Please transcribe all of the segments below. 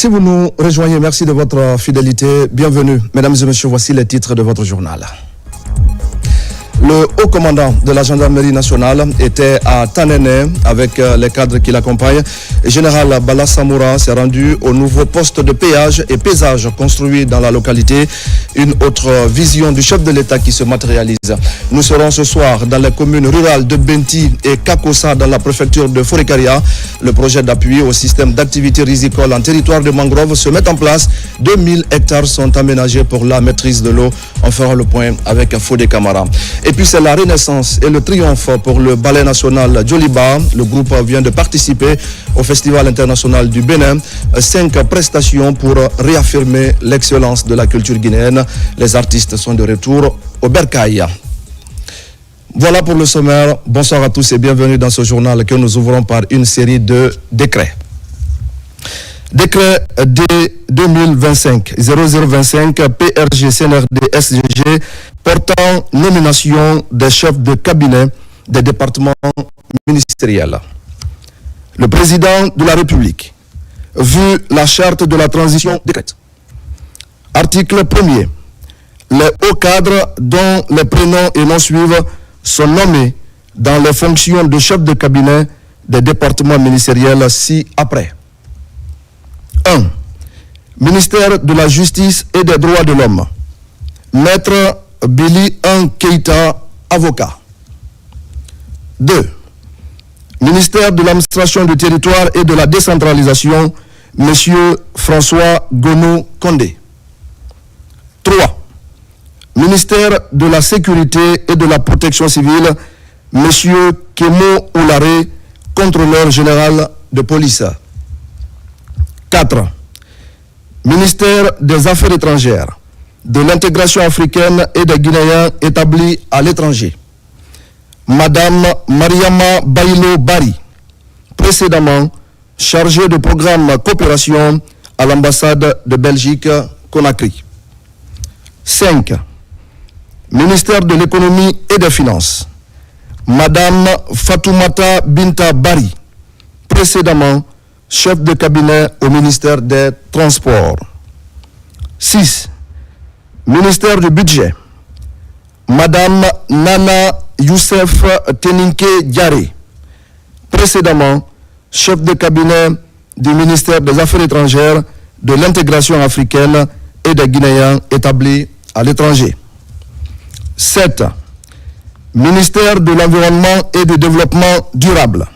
Si vous nous rejoignez, merci de votre fidélité. Bienvenue. Mesdames et messieurs, voici les titres de votre journal. Le haut commandant de la gendarmerie nationale était à Tanene avec les cadres qui l'accompagnent. Général Bala Samoura s'est rendu au nouveau poste de péage et pesage construit dans la localité. Une autre vision du chef de l'État qui se matérialise. Nous serons ce soir dans les communes rurales de Benti et Kakosa dans la préfecture de Forikaria. Le projet d'appui au système d'activité risicole en territoire de mangrove se met en place. 2000 hectares sont aménagés pour la maîtrise de l'eau. On fera le point avec Fodé Camara. Et puis c'est la renaissance et le triomphe pour le ballet national Djoliba. Le groupe vient de participer au Festival international du Bénin. 5 prestations pour réaffirmer l'excellence de la culture guinéenne. Les artistes sont de retour au Bercail. Voilà pour le sommaire. Bonsoir à tous et bienvenue dans ce journal que nous ouvrons par une série de décrets. Décret D2025-0025 PRG CNRD SGG portant nomination des chefs de cabinet des départements ministériels. Le président de la République, vu la charte de la transition décrète. Article 1er. Les hauts cadres dont les prénoms et noms suivent sont nommés dans les fonctions de chef de cabinet des départements ministériels ci-après. 1. Ministère de la Justice et des Droits de l'Homme. Maître Billy Keita, avocat. 2. Ministère de l'Administration du Territoire et de la Décentralisation, Monsieur François Gono Condé. 3. Ministère de la Sécurité et de la Protection civile, Monsieur Kemo Oulare, contrôleur général de police. 4. Ministère des Affaires étrangères, de l'intégration africaine et des Guinéens établis à l'étranger. Madame Mariama Bailo Bari, précédemment chargée de programme coopération à l'ambassade de Belgique, Conakry. 5. Ministère de l'économie et des finances. Madame Fatoumata Binta Bari, précédemment chef de cabinet au ministère des Transports. 6. Ministère du Budget. Madame Nana Youssef Teninke Diaré, précédemment chef de cabinet du ministère des Affaires étrangères, de l'intégration africaine et des Guinéens établis à l'étranger. 7. Ministère de l'Environnement et du Développement durable.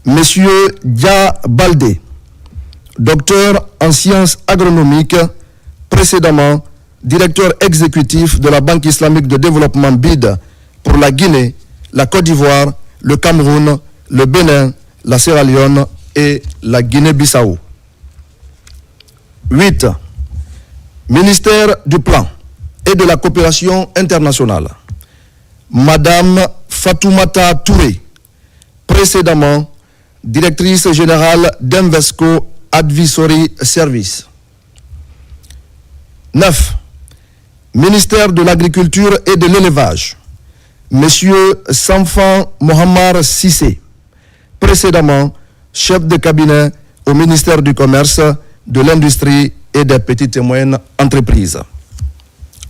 Monsieur Dia Baldé, docteur en sciences agronomiques, précédemment directeur exécutif de la Banque islamique de développement BID pour la Guinée, la Côte d'Ivoire, le Cameroun, le Bénin, la Sierra Leone et la Guinée-Bissau. 8. Ministère du Plan et de la Coopération internationale. Madame Fatoumata Touré, précédemment directrice générale d'Invesco Advisory Service. 9. Ministère de l'Agriculture et de l'Élevage. Monsieur Sanfan Mohamed Sissé, précédemment chef de cabinet au ministère du Commerce, de l'Industrie et des petites et moyennes entreprises.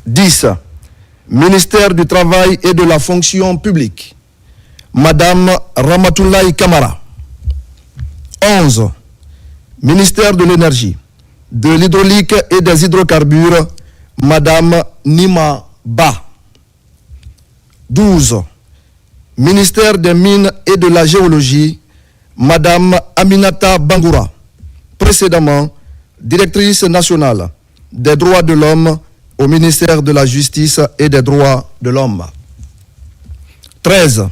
10. Ministère du Travail et de la Fonction publique. Madame Ramatoulaye Kamara. 11. Ministère de l'Énergie, de l'Hydraulique et des Hydrocarbures, Madame Nima Ba. 12. Ministère des Mines et de la Géologie, Madame Aminata Bangoura, précédemment directrice nationale des droits de l'homme au ministère de la Justice et des droits de l'homme. 13.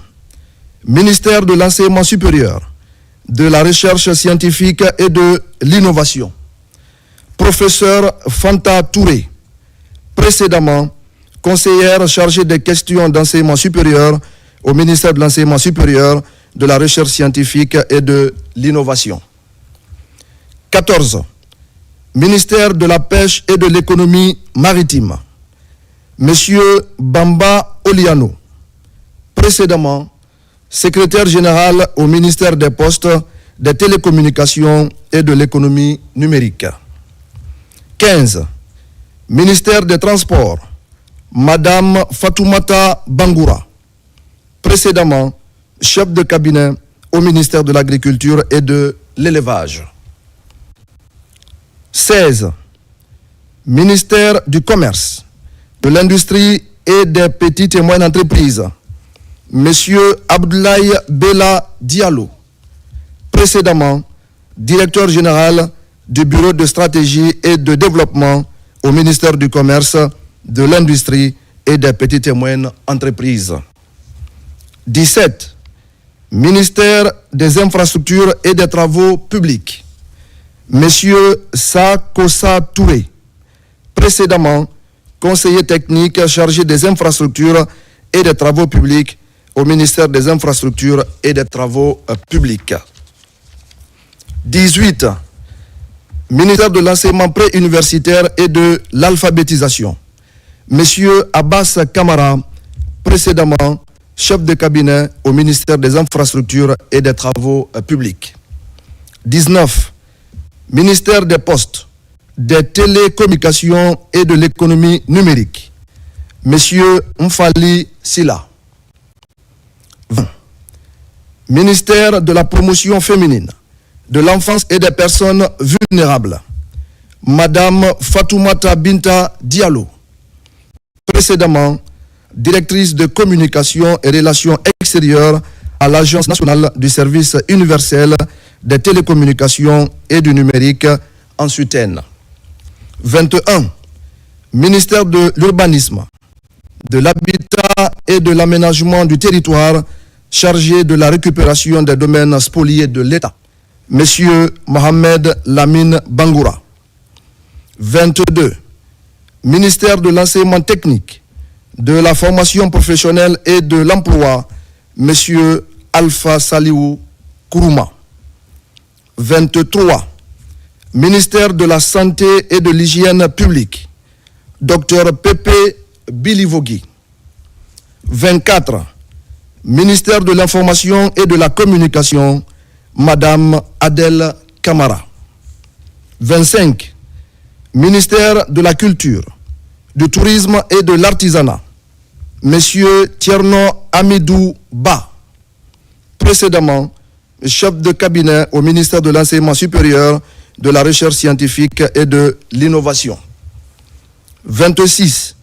Ministère de l'Enseignement supérieur, de la recherche scientifique et de l'innovation. Professeur Fanta Touré, précédemment conseillère chargée des questions d'enseignement supérieur au ministère de l'Enseignement supérieur, de la recherche scientifique et de l'innovation. 14. Ministère de la Pêche et de l'économie maritime. Monsieur Bamba Oliano, précédemment secrétaire général au ministère des Postes, des télécommunications et de l'économie numérique. 15. Ministère des Transports, Madame Fatoumata Bangoura, précédemment chef de cabinet au ministère de l'Agriculture et de l'Élevage. 16. Ministère du Commerce, de l'Industrie et des petites et moyennes entreprises, Monsieur Abdoulaye Bella Diallo, précédemment directeur général du Bureau de stratégie et de développement au ministère du Commerce, de l'Industrie et des petites et moyennes entreprises. 17. Ministère des Infrastructures et des Travaux publics, Monsieur Sakosa Touré, précédemment conseiller technique chargé des infrastructures et des travaux publics au ministère des Infrastructures et des Travaux publics. 18. Ministère de l'Enseignement préuniversitaire et de l'Alphabétisation, Monsieur Abbas Kamara, précédemment chef de cabinet au ministère des Infrastructures et des Travaux publics. 19. Ministère des Postes, des Télécommunications et de l'économie numérique, Monsieur Mfali Silla. 20. Ministère de la Promotion féminine, de l'enfance et des personnes vulnérables, Madame Fatoumata Binta Diallo, précédemment directrice de communication et relations extérieures à l'Agence nationale du service universel des télécommunications et du numérique en Suitaine. 21. Ministère de l'Urbanisme, de l'Habitat et de l'Aménagement du territoire, chargé de la récupération des domaines spoliés de l'État, Monsieur Mohamed Lamine Bangoura. 22. Ministère de l'Enseignement technique, de la formation professionnelle et de l'emploi, Monsieur Alpha Saliou Kourouma. 23. Ministère de la Santé et de l'Hygiène publique, Dr Pépé Bilivogui. 24. Ministère de l'Information et de la Communication, Madame Adèle Camara. 25. Ministère de la Culture, du Tourisme et de l'Artisanat, Monsieur Tierno Amidou Ba, précédemment chef de cabinet au ministère de l'Enseignement supérieur, de la Recherche scientifique et de l'Innovation. 26.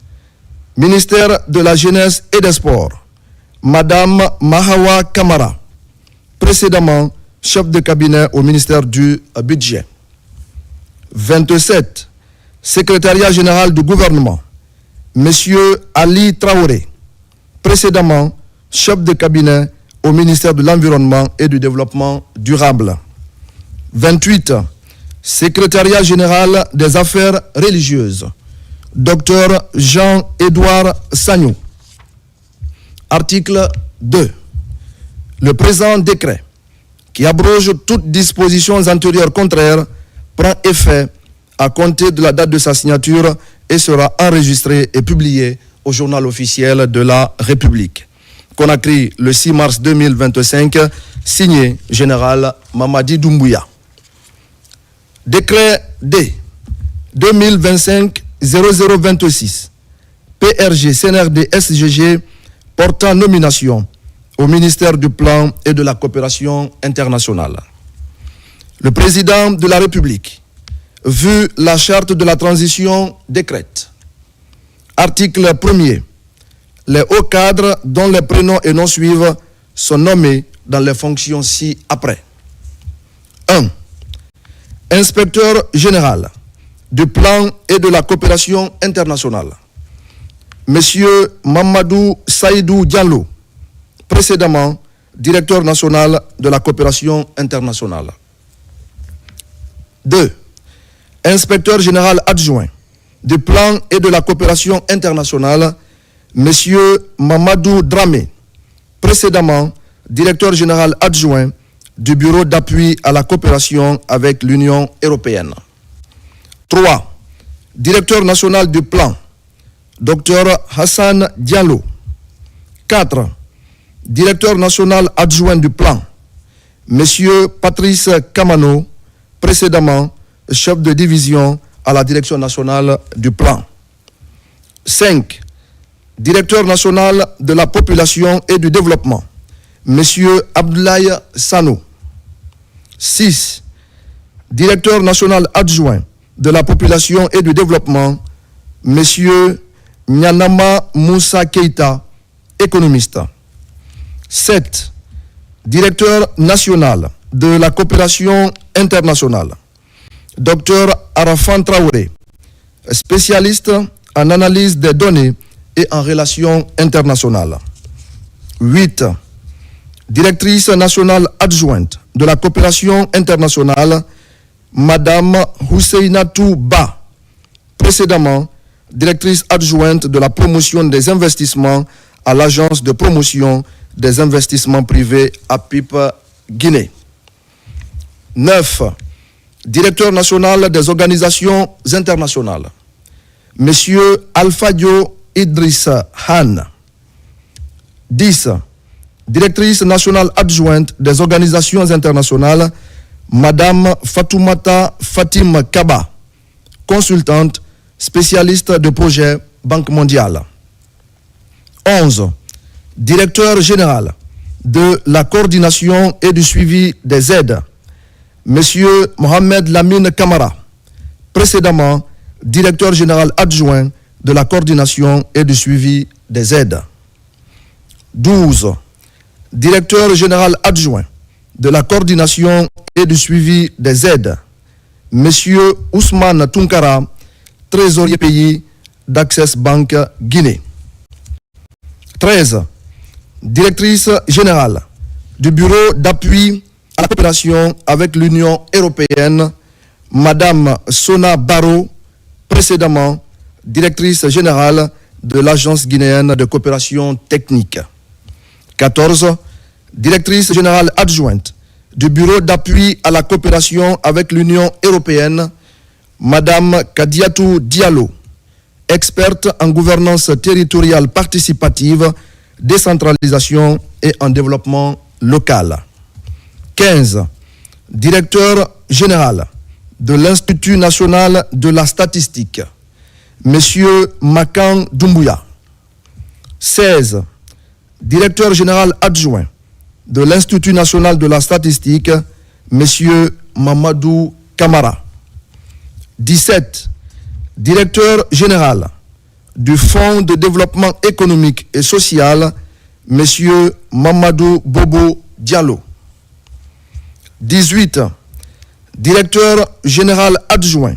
Ministère de la Jeunesse et des Sports, Madame Mahawa Kamara, précédemment chef de cabinet au ministère du Budget. 27. Secrétariat général du gouvernement, Monsieur Ali Traoré, précédemment chef de cabinet au ministère de l'Environnement et du Développement durable. 28. Secrétariat général des affaires religieuses, Dr Jean-Édouard Sagnou. Article 2. Le présent décret, qui abroge toutes dispositions antérieures contraires, prend effet à compter de la date de sa signature et sera enregistré et publié au journal officiel de la République. Conakry, le 6 mars 2025, signé Général Mamadi Doumbouya. Décret D 2025-0026, PRG CNRD SGG, portant nomination au ministère du Plan et de la Coopération internationale. Le président de la République, vu la charte de la transition, décrète. Article 1er. Les hauts cadres dont les prénoms et noms suivent sont nommés dans les fonctions ci-après. 1. Inspecteur général du Plan et de la Coopération internationale, Monsieur Mamadou Saïdou Diallo, précédemment directeur national de la coopération internationale. 2. Inspecteur général adjoint du Plan et de la Coopération internationale, Monsieur Mamadou Dramé, précédemment directeur général adjoint du Bureau d'appui à la coopération avec l'Union européenne. 3. Directeur national du Plan, Dr Hassan Diallo. 4. Directeur national adjoint du Plan, Monsieur Patrice Kamano, précédemment chef de division à la Direction nationale du plan. 5. Directeur national de la population et du développement, Monsieur Abdoulaye Sano. 6. Directeur national adjoint de la population et du développement, Monsieur Nyanama Moussa Keita, économiste. 7. Directeur national de la coopération internationale, Dr Arafan Traoré, spécialiste en analyse des données et en relations internationales. 8. Directrice nationale adjointe de la coopération internationale, Madame Husseinatou Ba, précédemment directrice adjointe de la promotion des investissements à l'Agence de promotion des investissements privés à PIP Guinée. 9. Directeur national des organisations internationales, Monsieur Alfadio Idrissa Han. 10. Directrice nationale adjointe des organisations internationales, Madame Fatoumata Fatim Kaba, consultante, spécialiste de projet Banque mondiale. 11. Directeur général de la coordination et du suivi des aides, Monsieur Mohamed Lamine Kamara, précédemment directeur général adjoint de la coordination et du suivi des aides. 12. Directeur général adjoint de la coordination et du suivi des aides, Monsieur Ousmane Tunkara, trésorier pays d'Access Bank Guinée. 13. Directrice générale du bureau d'appui à la coopération avec l'Union européenne, Madame Sona Baro, précédemment directrice générale de l'Agence guinéenne de coopération technique. 14. Directrice générale adjointe du bureau d'appui à la coopération avec l'Union européenne, Madame Kadiatou Diallo, experte en gouvernance territoriale participative, décentralisation et en développement local. 15. Directeur général de l'Institut national de la statistique, Monsieur Makan Doumbouya. 16. Directeur général adjoint de l'Institut national de la statistique, Monsieur Mamadou Kamara. 17. Directeur général du Fonds de développement économique et social, Monsieur Mamadou Bobo Diallo. 18. Directeur général adjoint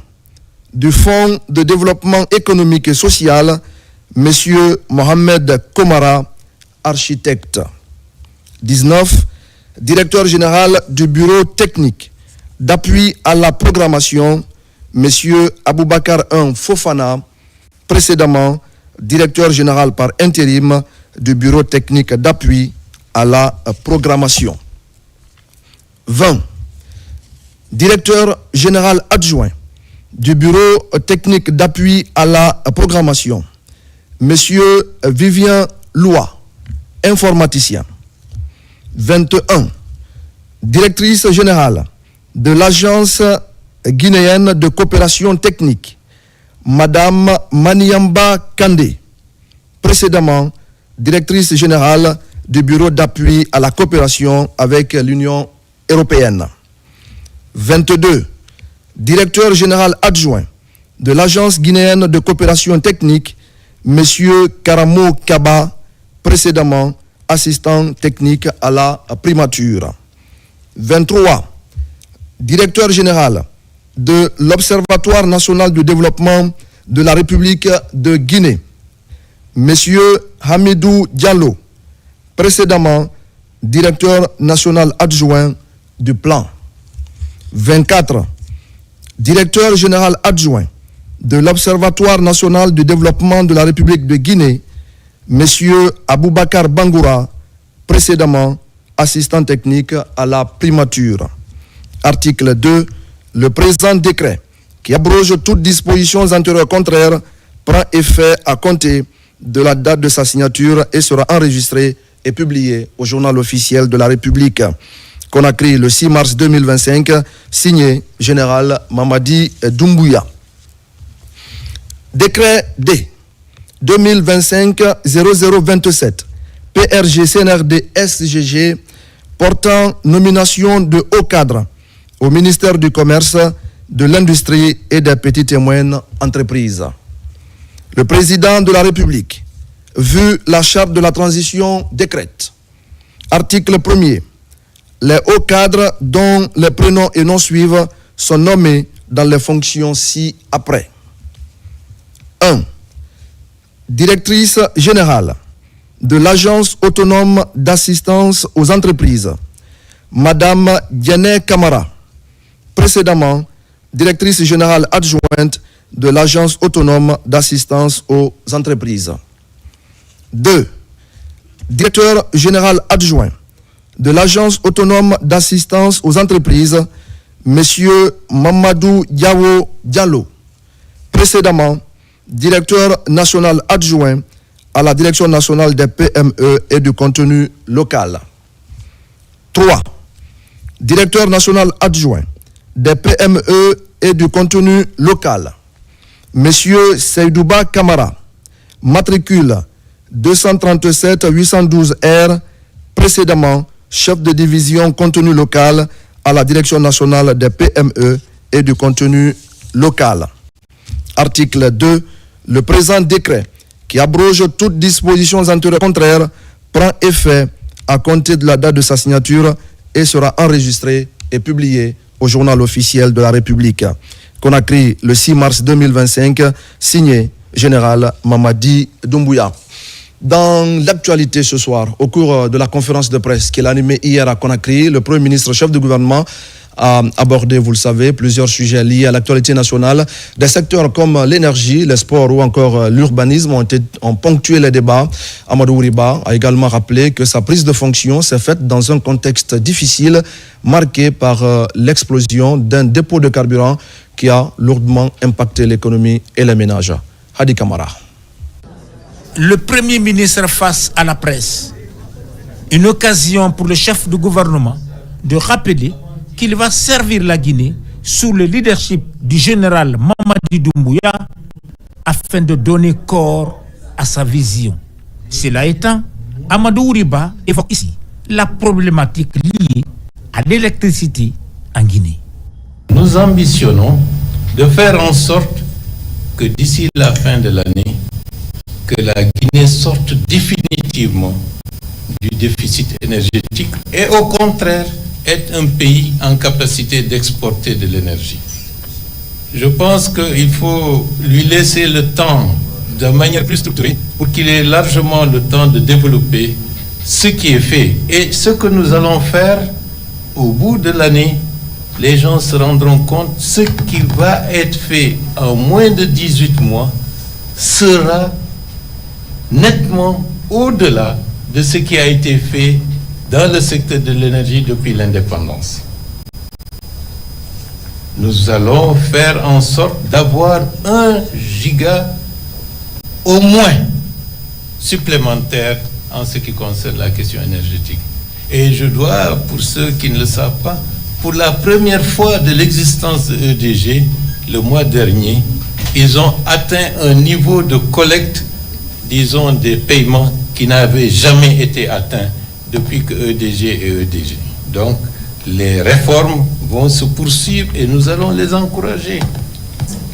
du Fonds de développement économique et social, Monsieur Mohamed Komara, architecte. 19. Directeur général du bureau technique d'appui à la programmation, Monsieur Aboubakar Fofana, précédemment directeur général par intérim du bureau technique d'appui à la programmation. 20. Directeur général adjoint du bureau technique d'appui à la programmation, Monsieur Vivien Loua, informaticien. 21. Directrice générale de l'Agence guinéenne de coopération technique, Madame Maniamba Kandé, précédemment directrice générale du bureau d'appui à la coopération avec l'Union européenne. 22. Directeur général adjoint de l'Agence guinéenne de coopération technique, Monsieur Karamo Kaba, précédemment assistant technique à la primature. 23. Directeur général de l'Observatoire national du développement de la République de Guinée, Monsieur Hamidou Diallo, précédemment directeur national adjoint du plan. 24. Directeur général adjoint de l'Observatoire national du développement de la République de Guinée, Monsieur Aboubakar Bangoura, précédemment assistant technique à la primature. Article 2. Le présent décret, qui abroge toutes dispositions antérieures contraires, prend effet à compter de la date de sa signature et sera enregistré et publié au journal officiel de la République. Conakry, le 6 mars 2025, signé Général Mamadi Doumbouya. Décret D 2025-0027 PRG CNRD SGG portant nomination de hauts cadres au ministère du Commerce, de l'Industrie et des petites et moyennes entreprises. Le président de la République, vu la charte de la transition décrète. Article 1er. Les hauts cadres dont les prénoms et noms suivent sont nommés dans les fonctions ci-après. 1. Directrice générale de l'Agence autonome d'assistance aux entreprises, Madame Diané Camara, précédemment directrice générale adjointe de l'Agence autonome d'assistance aux entreprises. 2. Directeur général adjoint de l'Agence autonome d'assistance aux entreprises, Monsieur Mamadou Diawo Diallo, précédemment directeur national adjoint à la Direction nationale des PME et du contenu local. 3. Directeur national adjoint des PME et du contenu local, Monsieur Seydouba Kamara, matricule 237 812 R, précédemment chef de division contenu local à la Direction nationale des PME et du contenu local. Article 2. Le présent décret, qui abroge toutes dispositions antérieures contraires, prend effet à compter de la date de sa signature et sera enregistré et publié au journal officiel de la République. Conakry, le 6 mars 2025, signé Général Mamadi Doumbouya. Dans l'actualité ce soir, au cours de la conférence de presse qu'il a animée hier à Conakry, le Premier ministre, chef de gouvernement, a abordé, vous le savez, plusieurs sujets liés à l'actualité nationale. Des secteurs comme l'énergie, les sports ou encore l'urbanisme ont ponctué les débats. Amadou Ouriba a également rappelé que sa prise de fonction s'est faite dans un contexte difficile, marqué par l'explosion d'un dépôt de carburant qui a lourdement impacté l'économie et les ménages. Hadi Kamara. Le Premier ministre face à la presse, une occasion pour le chef de gouvernement de rappeler qu'il va servir la Guinée sous le leadership du général Mamadi Doumbouya afin de donner corps à sa vision. Cela étant, Amadou Ouriba évoque ici la problématique liée à l'électricité en Guinée. Nous ambitionnons de faire en sorte que d'ici la fin de l'année, que la Guinée sorte définitivement du déficit énergétique et au contraire être un pays en capacité d'exporter de l'énergie. Je pense qu'il faut lui laisser le temps de manière plus structurée pour qu'il ait largement le temps de développer ce qui est fait. Et ce que nous allons faire au bout de l'année, les gens se rendront compte que ce qui va être fait en moins de 18 mois sera nettement au-delà de ce qui a été fait dans le secteur de l'énergie depuis l'indépendance. Nous allons faire en sorte d'avoir 1 giga au moins supplémentaire en ce qui concerne la question énergétique. Et je dois, pour ceux qui ne le savent pas, pour la première fois de l'existence de EDG, le mois dernier, ils ont atteint un niveau de collecte, disons, des paiements qui n'avaient jamais été atteints depuis que EDG est EDG. Donc, les réformes vont se poursuivre et nous allons les encourager.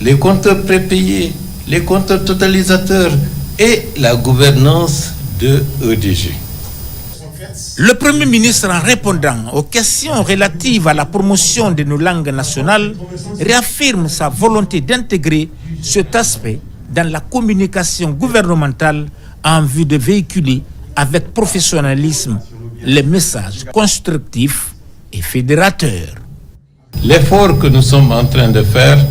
Les compteurs prépayés, les compteurs totalisateurs et la gouvernance de EDG. Le Premier ministre, en répondant aux questions relatives à la promotion de nos langues nationales, réaffirme sa volonté d'intégrer cet aspect dans la communication gouvernementale en vue de véhiculer avec professionnalisme les messages constructifs et fédérateurs. L'effort que nous sommes en train de faire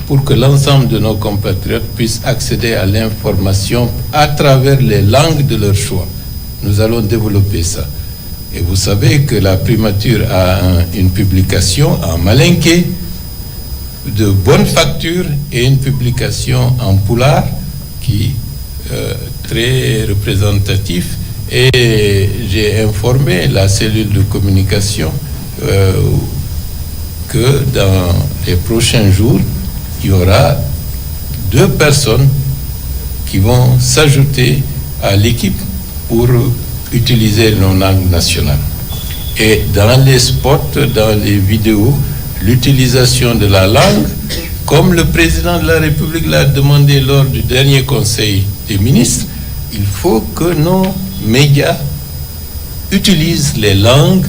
pour que l'ensemble de nos compatriotes puissent accéder à l'information à travers les langues de leur choix, nous allons développer ça. Et vous savez que la primature a une publication en malinké de bonne facture et une publication en poulard qui est très représentatif. Et j'ai informé la cellule de communication que dans les prochains jours, il y aura 2 personnes qui vont s'ajouter à l'équipe pour utiliser nos langues nationales. Et dans les spots, dans les vidéos, l'utilisation de la langue, comme le président de la République l'a demandé lors du dernier Conseil des ministres, il faut que nos médias utilisent les langues,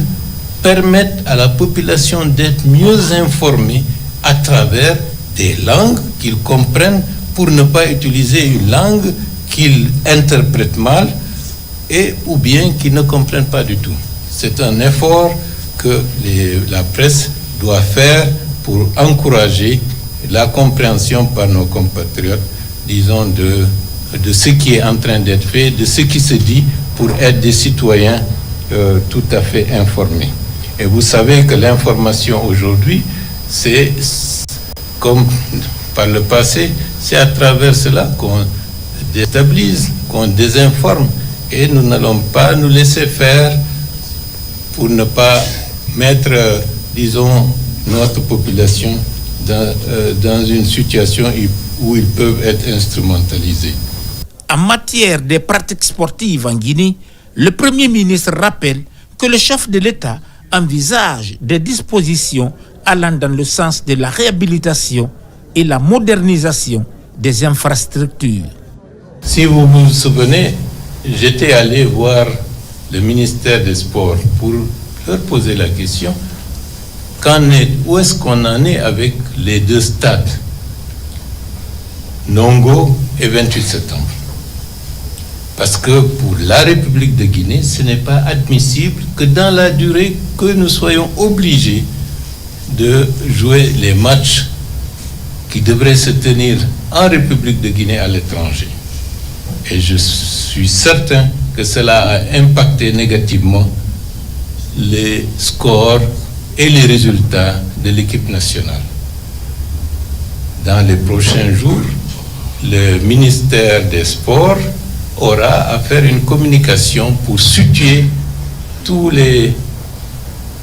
permettent à la population d'être mieux informée à travers des langues qu'ils comprennent pour ne pas utiliser une langue qu'ils interprètent mal et ou bien qu'ils ne comprennent pas du tout. C'est un effort que la presse doit faire pour encourager la compréhension par nos compatriotes, disons, de ce qui est en train d'être fait, de ce qui se dit pour être des citoyens tout à fait informés. Et vous savez que l'information aujourd'hui, c'est comme par le passé, c'est à travers cela qu'on déstabilise, qu'on désinforme. Et nous n'allons pas nous laisser faire pour ne pas mettre, disons, notre population dans une situation où ils peuvent être instrumentalisés. En matière des pratiques sportives en Guinée, le Premier ministre rappelle que le chef de l'État envisage des dispositions allant dans le sens de la réhabilitation et la modernisation des infrastructures. Si vous vous souvenez, j'étais allé voir le ministère des Sports pour leur poser la question, où est-ce qu'on en est avec les 2 stades, Nongo et 28 septembre? Parce que pour la République de Guinée, ce n'est pas admissible que dans la durée que nous soyons obligés de jouer les matchs qui devraient se tenir en République de Guinée à l'étranger. Et je suis certain que cela a impacté négativement les scores et les résultats de l'équipe nationale. Dans les prochains jours, le ministère des Sports aura à faire une communication pour situer tous les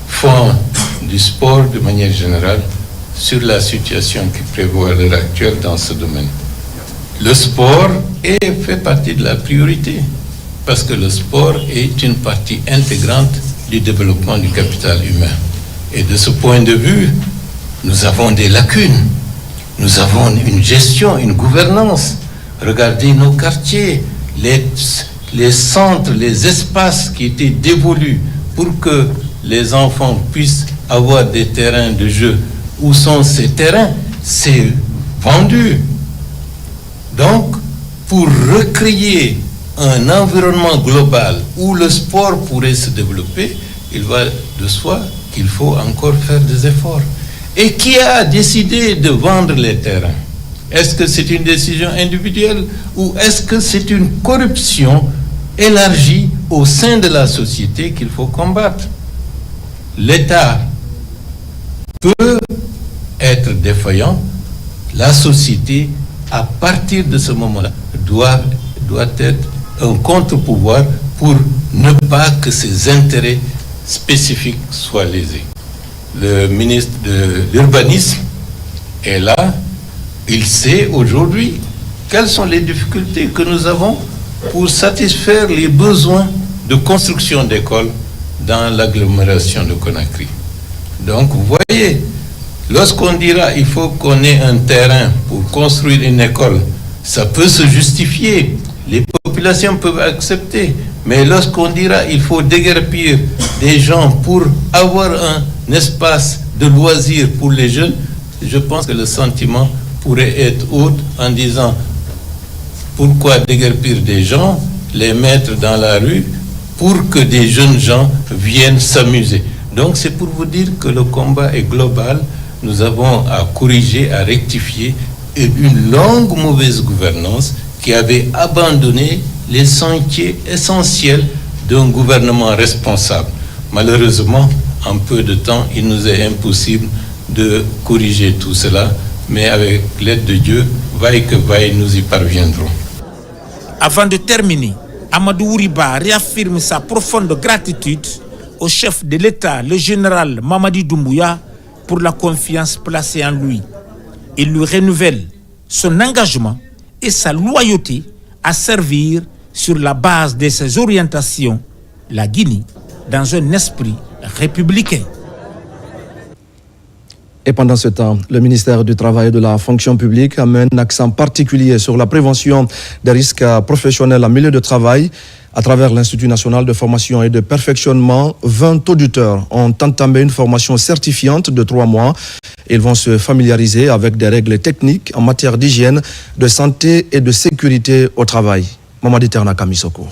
fonds du sport de manière générale sur la situation qui prévaut à l'heure actuelle dans ce domaine. Le sport fait partie de la priorité parce que le sport est une partie intégrante du développement du capital humain. Et de ce point de vue, nous avons des lacunes. Nous avons une gestion, une gouvernance. Regardez nos quartiers, les centres, les espaces qui étaient dévolus pour que les enfants puissent avoir des terrains de jeu. Où sont ces terrains? C'est vendu. Donc, pour recréer un environnement global où le sport pourrait se développer, il va de soi qu'il faut encore faire des efforts. Et qui a décidé de vendre les terrains? Est-ce que c'est une décision individuelle ou est-ce que c'est une corruption élargie au sein de la société qu'il faut combattre? L'État peut être défaillant, la société, à partir de ce moment-là, doit être un contre-pouvoir pour ne pas que ses intérêts spécifiques soient lésés. Le ministre de l'Urbanisme est là. Il sait aujourd'hui quelles sont les difficultés que nous avons pour satisfaire les besoins de construction d'écoles dans l'agglomération de Conakry. Donc, vous voyez, lorsqu'on dira il faut qu'on ait un terrain pour construire une école, ça peut se justifier, les populations peuvent accepter, mais lorsqu'on dira il faut déguerpir des gens pour avoir un espace de loisirs pour les jeunes, je pense que le sentiment pourrait être autre en disant pourquoi déguerpir des gens, les mettre dans la rue pour que des jeunes gens viennent s'amuser. Donc c'est pour vous dire que le combat est global. Nous avons à corriger, à rectifier une longue mauvaise gouvernance qui avait abandonné les sentiers essentiels d'un gouvernement responsable. Malheureusement, en peu de temps, il nous est impossible de corriger tout cela, mais avec l'aide de Dieu, vaille que vaille, nous y parviendrons. Avant de terminer, Amadou Ouriba réaffirme sa profonde gratitude au chef de l'État, le général Mamadi Doumbouya, pour la confiance placée en lui. Il lui renouvelle son engagement et sa loyauté à servir sur la base de ses orientations la Guinée dans un esprit républicain. Et pendant ce temps, le ministère du Travail et de la Fonction publique a mis un accent particulier sur la prévention des risques professionnels en milieu de travail. À travers l'Institut national de formation et de perfectionnement, 20 auditeurs ont entamé une formation certifiante de 3 mois. Ils vont se familiariser avec des règles techniques en matière d'hygiène, de santé et de sécurité au travail. Mamadi Ternaka Misoko.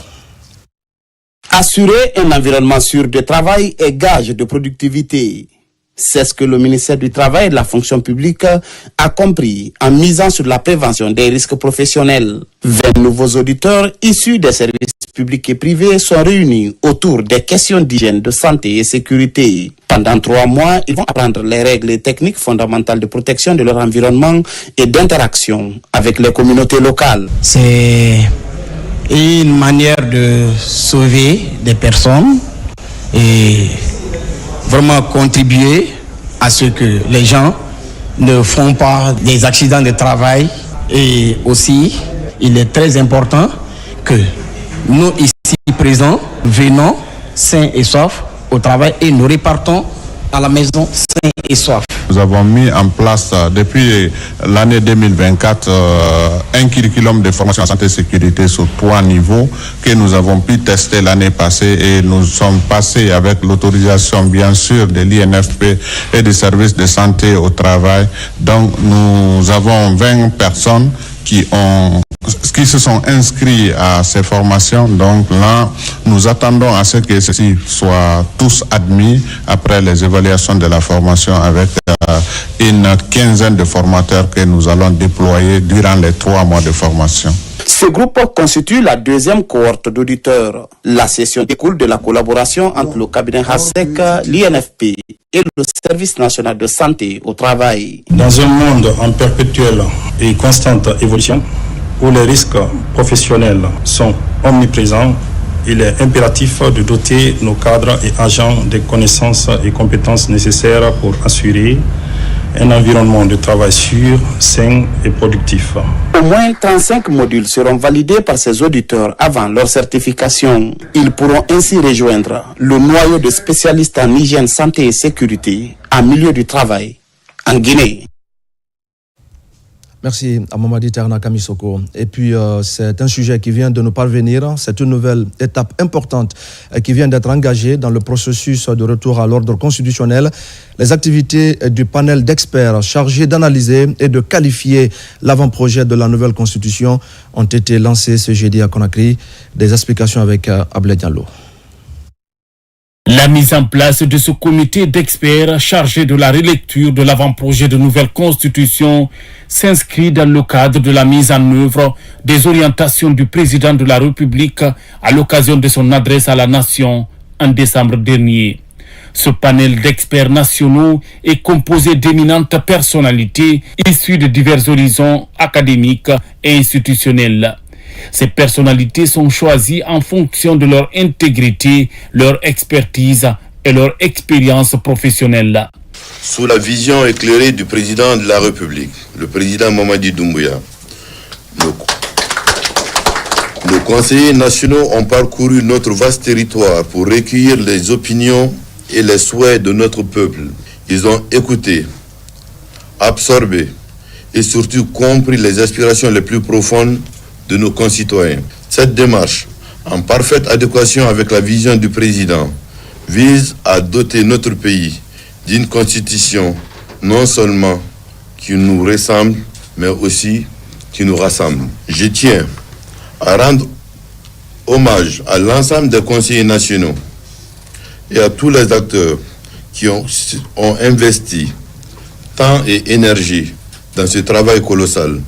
Assurer un environnement sûr de travail est gage de productivité. C'est ce que le ministère du Travail et de la Fonction publique a compris en misant sur la prévention des risques professionnels. 20 nouveaux auditeurs issus des services publics et privés sont réunis autour des questions d'hygiène, de santé et sécurité. Pendant 3 mois, ils vont apprendre les règles techniques fondamentales de protection de leur environnement et d'interaction avec les communautés locales. C'est une manière de sauver des personnes et vraiment contribuer à ce que les gens ne font pas des accidents de travail. Et aussi, il est très important que nous ici présents venons sains et saufs au travail et nous repartons à la maison sains et saufs. Nous avons mis en place depuis l'année 2024 un curriculum de formation en santé et sécurité sur 3 niveaux que nous avons pu tester l'année passée et nous sommes passés avec l'autorisation bien sûr de l'INFP et du service de santé au travail. Donc nous avons 20 personnes qui se sont inscrits à ces formations. Donc là, nous attendons à ce que ceux-ci soient tous admis après les évaluations de la formation avec une quinzaine de formateurs que nous allons déployer durant les 3 mois de formation. Ce groupe constitue la 2e cohorte d'auditeurs. La session découle de la collaboration entre le cabinet HASEC, l'INFP et le Service national de santé au travail. Dans un monde en perpétuelle et constante évolution, où les risques professionnels sont omniprésents, il est impératif de doter nos cadres et agents des connaissances et compétences nécessaires pour assurer un environnement de travail sûr, sain et productif. Au moins 35 modules seront validés par ces auditeurs avant leur certification. Ils pourront ainsi rejoindre le noyau de spécialistes en hygiène, santé et sécurité en milieu du travail en Guinée. Merci à Mamadi Ternaka Misoko. Et puis, c'est un sujet qui vient de nous parvenir. C'est une nouvelle étape importante qui vient d'être engagée dans le processus de retour à l'ordre constitutionnel. Les activités du panel d'experts chargés d'analyser et de qualifier l'avant-projet de la nouvelle constitution ont été lancées ce jeudi à Conakry. Des explications avec Ablé Diallo. La mise en place de ce comité d'experts chargé de la relecture de l'avant-projet de nouvelle constitution s'inscrit dans le cadre de la mise en œuvre des orientations du président de la République à l'occasion de son adresse à la nation en décembre dernier. Ce panel d'experts nationaux est composé d'éminentes personnalités issues de divers horizons académiques et institutionnels. Ces personnalités sont choisies en fonction de leur intégrité, leur expertise et leur expérience professionnelle. Sous la vision éclairée du président de la République, le président Mamadi Doumbouya, nos conseillers nationaux ont parcouru notre vaste territoire pour recueillir les opinions et les souhaits de notre peuple. Ils ont écouté, absorbé et surtout compris les aspirations les plus profondes de nos concitoyens. Cette démarche, en parfaite adéquation avec la vision du président, vise à doter notre pays d'une constitution non seulement qui nous ressemble, mais aussi qui nous rassemble. Je tiens à rendre hommage à l'ensemble des conseillers nationaux et à tous les acteurs qui ont investi temps et énergie dans ce travail colossal.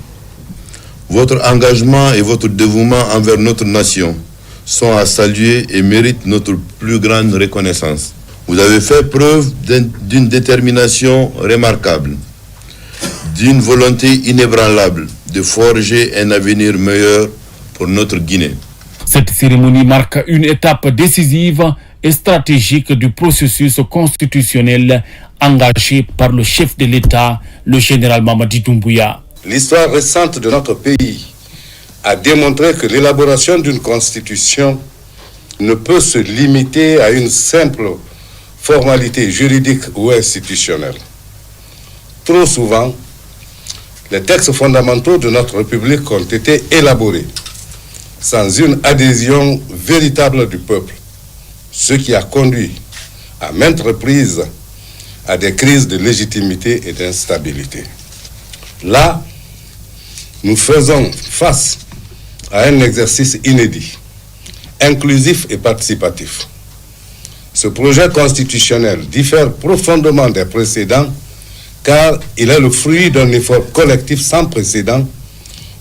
Votre engagement et votre dévouement envers notre nation sont à saluer et méritent notre plus grande reconnaissance. Vous avez fait preuve d'une détermination remarquable, d'une volonté inébranlable de forger un avenir meilleur pour notre Guinée. Cette cérémonie marque une étape décisive et stratégique du processus constitutionnel engagé par le chef de l'État, le général Mamadi Doumbouya. L'histoire récente de notre pays a démontré que l'élaboration d'une constitution ne peut se limiter à une simple formalité juridique ou institutionnelle. Trop souvent, les textes fondamentaux de notre République ont été élaborés sans une adhésion véritable du peuple, ce qui a conduit à maintes reprises à des crises de légitimité et d'instabilité. Là, nous faisons face à un exercice inédit, inclusif et participatif. Ce projet constitutionnel diffère profondément des précédents car il est le fruit d'un effort collectif sans précédent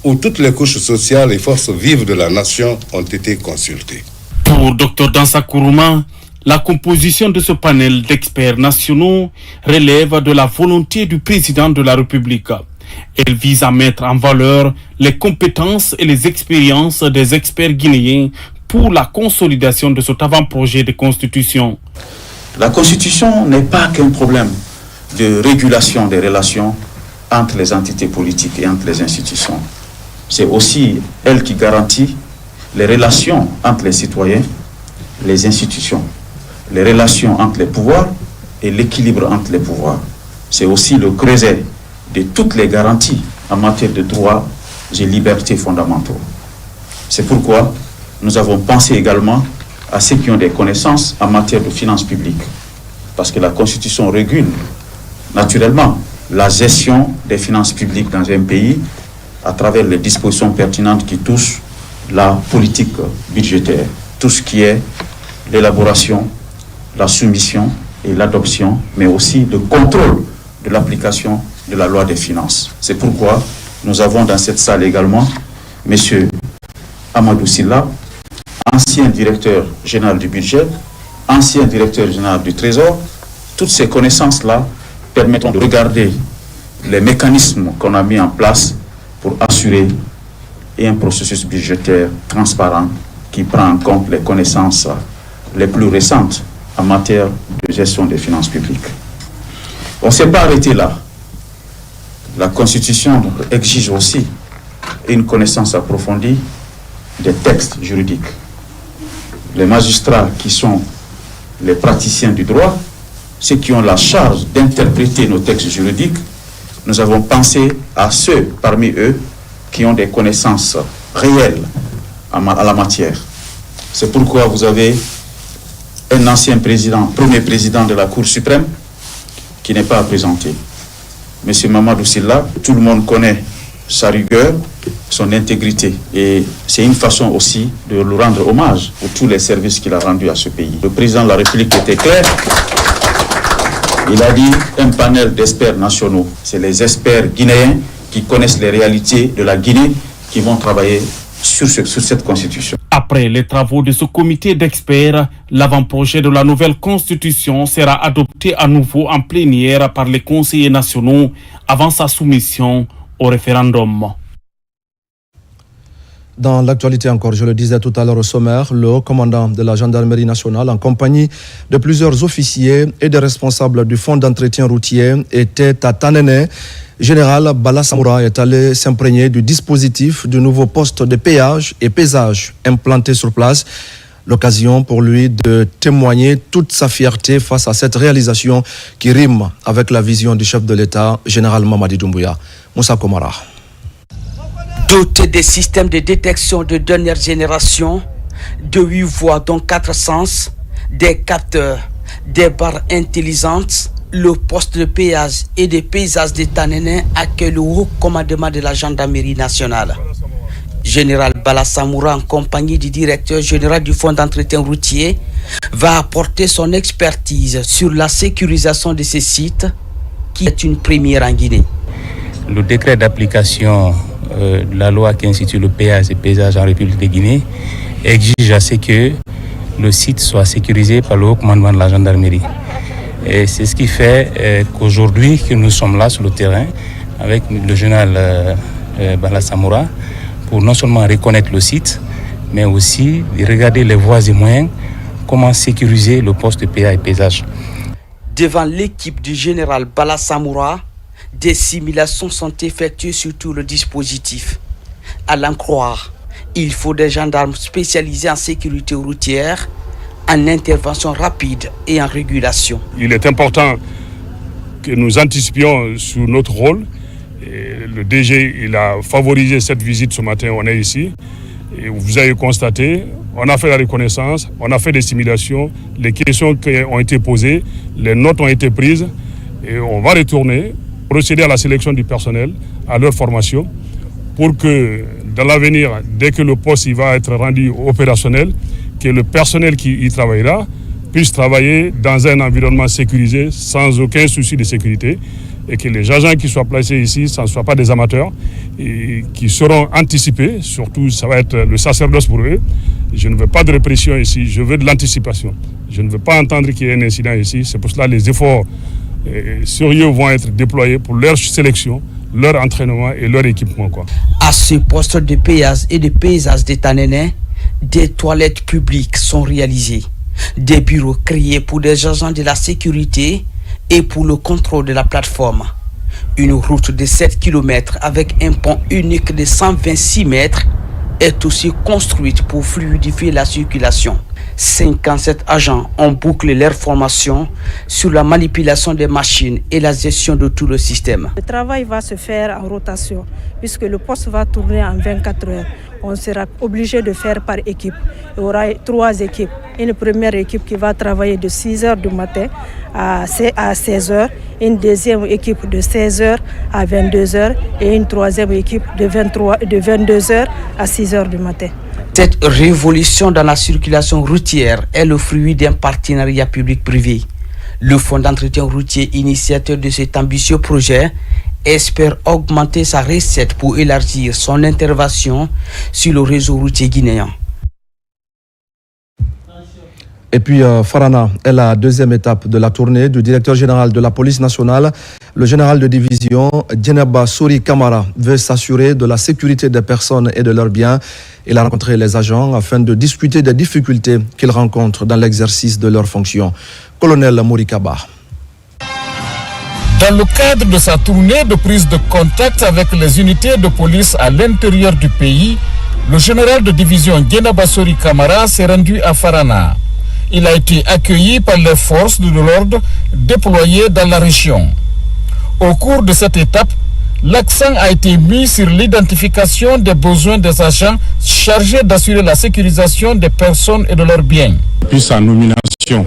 où toutes les couches sociales et forces vives de la nation ont été consultées. Pour Dr Dansa Kourouma, la composition de ce panel d'experts nationaux relève de la volonté du président de la République. Elle vise à mettre en valeur les compétences et les expériences des experts guinéens pour la consolidation de cet avant-projet de constitution. La constitution n'est pas qu'un problème de régulation des relations entre les entités politiques et entre les institutions. C'est aussi elle qui garantit les relations entre les citoyens, les institutions, les relations entre les pouvoirs et l'équilibre entre les pouvoirs. C'est aussi le creuset de toutes les garanties en matière de droits et libertés fondamentaux. C'est pourquoi nous avons pensé également à ceux qui ont des connaissances en matière de finances publiques, parce que la Constitution régule naturellement la gestion des finances publiques dans un pays à travers les dispositions pertinentes qui touchent la politique budgétaire, tout ce qui est l'élaboration, la soumission et l'adoption, mais aussi le contrôle de l'application de la loi des finances. C'est pourquoi nous avons dans cette salle également M. Amadou Silla, ancien directeur général du budget, ancien directeur général du Trésor. Toutes ces connaissances-là permettront de regarder les mécanismes qu'on a mis en place pour assurer un processus budgétaire transparent qui prend en compte les connaissances les plus récentes en matière de gestion des finances publiques. On ne s'est pas arrêté là. La Constitution exige aussi une connaissance approfondie des textes juridiques. Les magistrats qui sont les praticiens du droit, ceux qui ont la charge d'interpréter nos textes juridiques, nous avons pensé à ceux parmi eux qui ont des connaissances réelles à la matière. C'est pourquoi vous avez un ancien président, premier président de la Cour suprême, qui n'est pas présenté. Monsieur Mamadou Silla, tout le monde connaît sa rigueur, son intégrité. Et c'est une façon aussi de lui rendre hommage pour tous les services qu'il a rendus à ce pays. Le président de la République était clair. Il a dit un panel d'experts nationaux. C'est les experts guinéens qui connaissent les réalités de la Guinée qui vont travailler sur cette constitution. Après les travaux de ce comité d'experts, l'avant-projet de la nouvelle constitution sera adopté à nouveau en plénière par les conseillers nationaux avant sa soumission au référendum. Dans l'actualité encore, je le disais tout à l'heure au sommaire, le haut commandant de la gendarmerie nationale en compagnie de plusieurs officiers et des responsables du fonds d'entretien routier était à Tanene. Général Bala Samoura est allé s'imprégner du dispositif du nouveau poste de péage et pesage implanté sur place. L'occasion pour lui de témoigner toute sa fierté face à cette réalisation qui rime avec la vision du chef de l'État, Général Mamadi Doumbouya. Moussa Komara. Doté des systèmes de détection de dernière génération, de 8 voies dont 4 sens, des capteurs, des barres intelligentes, le poste de péage et de paysage de Tanene accueille le haut commandement de la gendarmerie nationale. Général Bala Samoura, en compagnie du directeur général du fonds d'entretien routier, va apporter son expertise sur la sécurisation de ces sites, qui est une première en Guinée. Le décret d'application de la loi qui institue le péage et paysage en République de Guinée exige à ce que le site soit sécurisé par le haut commandement de la gendarmerie. Et c'est ce qui fait qu'aujourd'hui que nous sommes là sur le terrain avec le général Bala Samoura pour non seulement reconnaître le site, mais aussi regarder les voies et moyens comment sécuriser le poste de PA et pesage. Devant l'équipe du général Bala Samoura, des simulations sont effectuées sur tout le dispositif. À l'en croire, il faut des gendarmes spécialisés en sécurité routière, en intervention rapide et en régulation. Il est important que nous anticipions sur notre rôle. Et le DG il a favorisé cette visite ce matin, on est ici. Et vous avez constaté, on a fait la reconnaissance, on a fait des simulations, les questions qui ont été posées, les notes ont été prises et on va retourner, procéder à la sélection du personnel, à leur formation, pour que dans l'avenir, dès que le poste il va être rendu opérationnel, que le personnel qui y travaillera puisse travailler dans un environnement sécurisé, sans aucun souci de sécurité, et que les agents qui soient placés ici, ce ne soient pas des amateurs, et qui seront anticipés, surtout ça va être le sacerdoce pour eux. Je ne veux pas de répression ici, je veux de l'anticipation. Je ne veux pas entendre qu'il y ait un incident ici, c'est pour cela que les efforts sérieux vont être déployés pour leur sélection, leur entraînement et leur équipement. À ce poste de péage et de paysage de Tanene, des toilettes publiques sont réalisées, des bureaux créés pour des agents de la sécurité et pour le contrôle de la plateforme. Une route de 7 km avec un pont unique de 126 mètres est aussi construite pour fluidifier la circulation. 57 agents ont bouclé leur formation sur la manipulation des machines et la gestion de tout le système. Le travail va se faire en rotation puisque le poste va tourner en 24 heures. On sera obligé de faire par équipe. Il y aura 3 équipes. Une première équipe qui va travailler de 6 h du matin à 16 h, une deuxième équipe de 16 h à 22 h et une troisième équipe de 22 h à 6 h du matin. Cette révolution dans la circulation routière est le fruit d'un partenariat public-privé. Le Fonds d'entretien routier, initiateur de cet ambitieux projet, espère augmenter sa recette pour élargir son intervention sur le réseau routier guinéen. Et puis Farana est la deuxième étape de la tournée du directeur général de la police nationale. Le général de division Djeneba Souri Kamara veut s'assurer de la sécurité des personnes et de leurs biens. Il a rencontré les agents afin de discuter des difficultés qu'ils rencontrent dans l'exercice de leurs fonctions. Colonel Morikaba. Dans le cadre de sa tournée de prise de contact avec les unités de police à l'intérieur du pays, le général de division Djeneba Souri Kamara s'est rendu à Farana. Il a été accueilli par les forces de l'ordre déployées dans la région. Au cours de cette étape, l'accent a été mis sur l'identification des besoins des agents chargés d'assurer la sécurisation des personnes et de leurs biens. Depuis sa nomination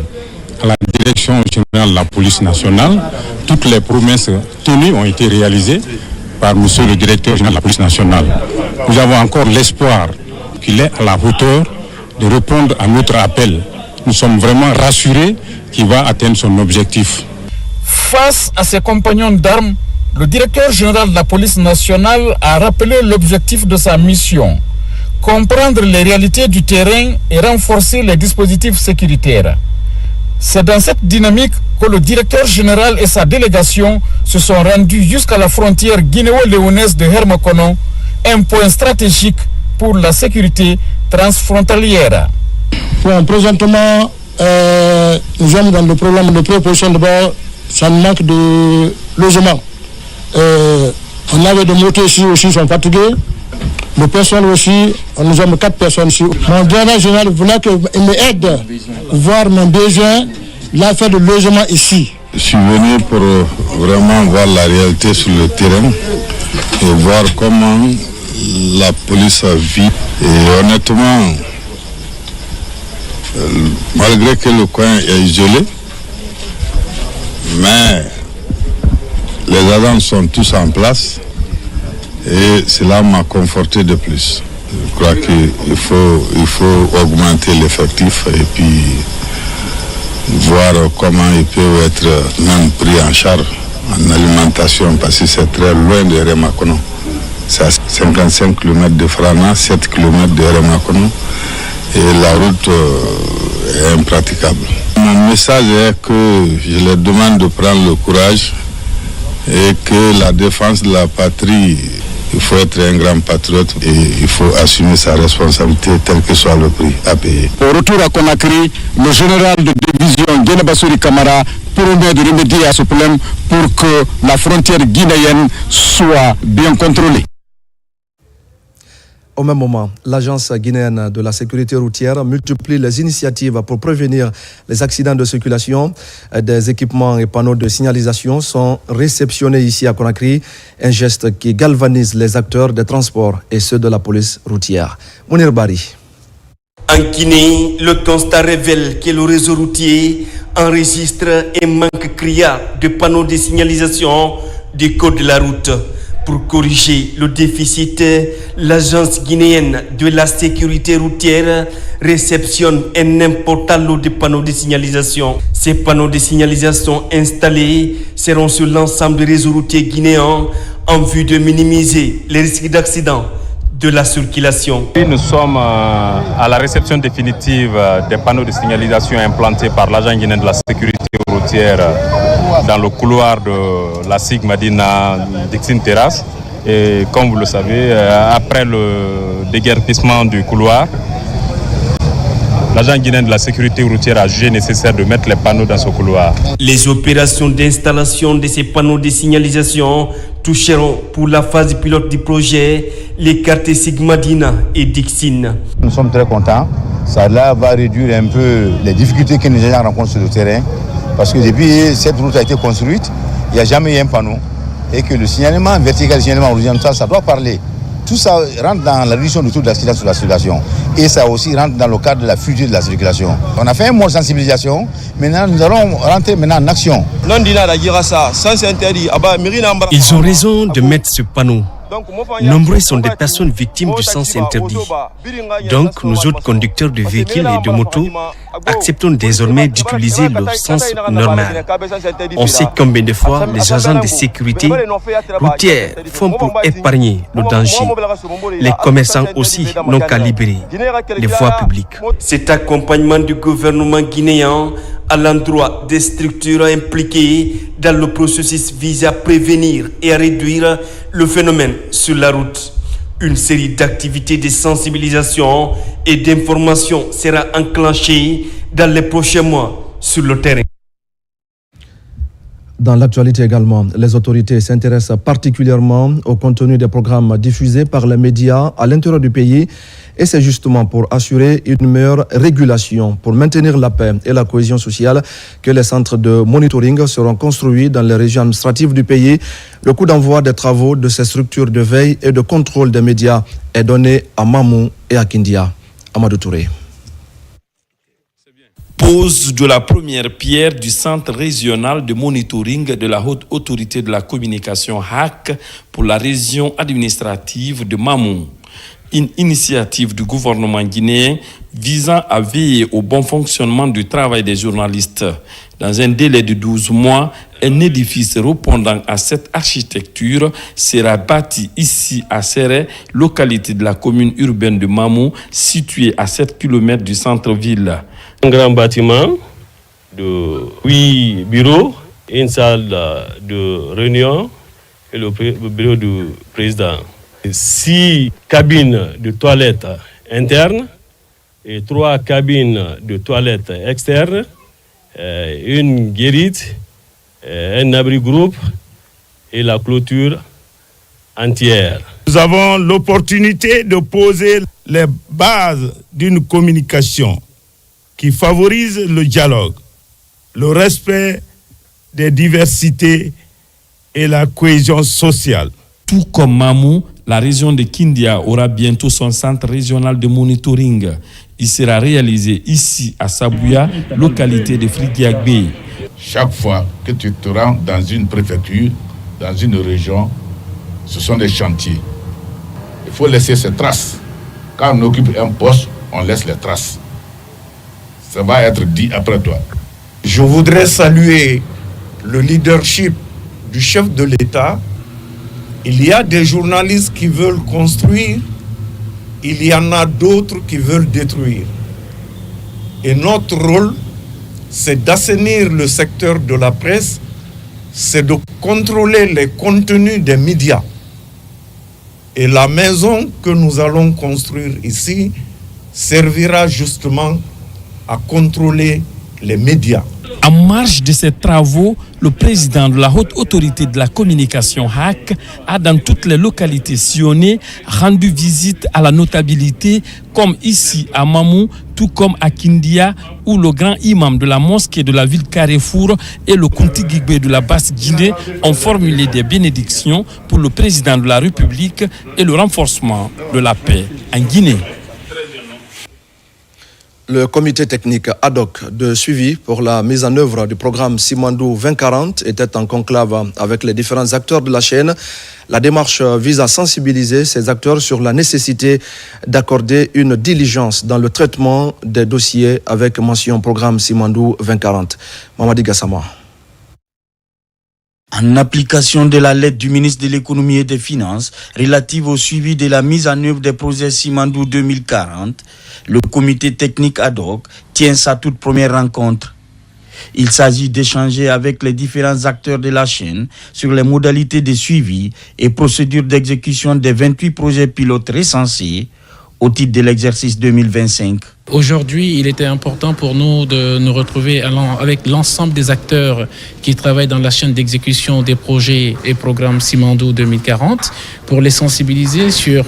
à la direction générale de la police nationale, toutes les promesses tenues ont été réalisées par monsieur le directeur général de la police nationale. Nous avons encore l'espoir qu'il est à la hauteur de répondre à notre appel. Nous sommes vraiment rassurés qu'il va atteindre son objectif. Face à ses compagnons d'armes, le directeur général de la police nationale a rappelé l'objectif de sa mission: comprendre les réalités du terrain et renforcer les dispositifs sécuritaires. C'est dans cette dynamique que le directeur général et sa délégation se sont rendus jusqu'à la frontière guinéo-léonaise de Hermakono, un point stratégique pour la sécurité transfrontalière. Bon, présentement, nous sommes dans le problème de proposition. D'abord, ça manque de logement. On avait des motos ici aussi, sont fatigués. Les personnes aussi, nous sommes 4 personnes ici. Mon directeur général voulait qu'il m'aide à voir mon besoin, l'affaire de logement ici. Je suis venu pour vraiment voir la réalité sur le terrain et voir comment la police vit. Et honnêtement, malgré que le coin est isolé, mais les agents sont tous en place et cela m'a conforté de plus. Je crois qu'il faut augmenter l'effectif et puis voir comment ils peuvent être même pris en charge en alimentation parce que c'est très loin de Hermakono. C'est à 55 km de Farana, 7 km de Hermakono. Et la route est impraticable. Mon message est que je leur demande de prendre le courage et que la défense de la patrie Il faut être un grand patriote et il faut assumer sa responsabilité, tel que soit le prix à payer. Au retour à Conakry, le général de division Guéné Bassori Camara promet de remédier à ce problème pour que la frontière guinéenne soit bien contrôlée. Au même moment, l'Agence guinéenne de la sécurité routière multiplie les initiatives pour prévenir les accidents de circulation. Des équipements et panneaux de signalisation sont réceptionnés ici à Conakry, un geste qui galvanise les acteurs des transports et ceux de la police routière. Mounir Bari. En Guinée, le constat révèle que le réseau routier enregistre un manque criard de panneaux de signalisation du code de la route. Pour corriger le déficit, l'Agence guinéenne de la sécurité routière réceptionne un important lot de panneaux de signalisation. Ces panneaux de signalisation installés seront sur l'ensemble du réseau routier guinéen en vue de minimiser les risques d'accident de la circulation. Nous sommes à la réception définitive des panneaux de signalisation implantés par l'Agence guinéenne de la sécurité routière dans le couloir de la SIG Madina Dixine Terrasse. Et comme vous le savez, après le déguerpissement du couloir, l'Agence guinéenne de la sécurité routière a jugé nécessaire de mettre les panneaux dans ce couloir. Les opérations d'installation de ces panneaux de signalisation toucheront pour la phase pilote du projet les quartiers Sigmadina et Dixine. Nous sommes très contents. Ça là va réduire un peu les difficultés que les gens rencontrent sur le terrain. Parce que depuis cette route a été construite, il n'y a jamais eu un panneau. Et que le signalement vertical et le signalement horizontal, ça doit parler. Tout ça rentre dans la réduction du taux d'accident sur la circulation. Et ça aussi rentre dans le cadre de la fuite de la circulation. On a fait un mot de sensibilisation. Maintenant, nous allons rentrer en action. Ils ont raison de mettre ce panneau. Nombreux sont des personnes victimes du sens interdit. Donc, nous autres conducteurs de véhicules et de motos acceptons désormais d'utiliser le sens normal. On sait combien de fois les agents de sécurité routière font pour épargner le danger. Les commerçants aussi n'ont qu'à libérer les voies publiques. Cet accompagnement du gouvernement guinéen à l'endroit des structures impliquées dans le processus vise à prévenir et à réduire le phénomène sur la route. Une série d'activités de sensibilisation et d'information sera enclenchée dans les prochains mois sur le terrain. Dans l'actualité également, les autorités s'intéressent particulièrement au contenu des programmes diffusés par les médias à l'intérieur du pays et c'est justement pour assurer une meilleure régulation, pour maintenir la paix et la cohésion sociale que les centres de monitoring seront construits dans les régions administratives du pays. Le coup d'envoi des travaux de ces structures de veille et de contrôle des médias est donné à Mamou et à Kindia. Amadou Touré. Pose de la première pierre du centre régional de monitoring de la haute autorité de la communication HAC pour la région administrative de Mamou. Une initiative du gouvernement guinéen visant à veiller au bon fonctionnement du travail des journalistes. Dans un délai de 12 mois, un édifice répondant à cette architecture sera bâti ici à Serré, localité de la commune urbaine de Mamou, située à 7 km du centre-ville. Un grand bâtiment de 8 bureaux, une salle de réunion et le bureau du président. 6 cabines de toilettes internes et 3 cabines de toilettes externes, une guérite, un abri-groupe et la clôture entière. Nous avons l'opportunité de poser les bases d'une communication qui favorise le dialogue, le respect des diversités et la cohésion sociale. Tout comme Mamou, la région de Kindia aura bientôt son centre régional de monitoring. Il sera réalisé ici à Sabouya, localité de Frigiagbe. Chaque fois que tu te rends dans une préfecture, dans une région, ce sont des chantiers. Il faut laisser ces traces. Quand on occupe un poste, on laisse les traces. Ça va être dit après toi. Je voudrais saluer le leadership du chef de l'État. Il y a des journalistes qui veulent construire, il y en a d'autres qui veulent détruire. Et notre rôle, c'est d'assainir le secteur de la presse, c'est de contrôler les contenus des médias. Et la maison que nous allons construire ici servira justement à contrôler les médias. En marge de ces travaux, le président de la Haute Autorité de la Communication HAC a dans toutes les localités sillonnées rendu visite à la notabilité comme ici à Mamou, tout comme à Kindia où le grand imam de la mosquée de la ville Carrefour et le Kunti Gigbe de la Basse-Guinée ont formulé des bénédictions pour le président de la République et le renforcement de la paix en Guinée. Le comité technique ad hoc de suivi pour la mise en œuvre du programme Simandou 2040 était en conclave avec les différents acteurs de la chaîne. La démarche vise à sensibiliser ces acteurs sur la nécessité d'accorder une diligence dans le traitement des dossiers avec mention programme Simandou 2040. Mamadi Gassama. En application de la lettre du ministre de l'Économie et des Finances relative au suivi de la mise en œuvre des projets Simandou 2040, le comité technique ad hoc tient sa toute première rencontre. Il s'agit d'échanger avec les différents acteurs de la chaîne sur les modalités de suivi et procédures d'exécution des 28 projets pilotes recensés au titre de l'exercice 2025. Aujourd'hui, il était important pour nous de nous retrouver avec l'ensemble des acteurs qui travaillent dans la chaîne d'exécution des projets et programmes Simandou 2040 pour les sensibiliser sur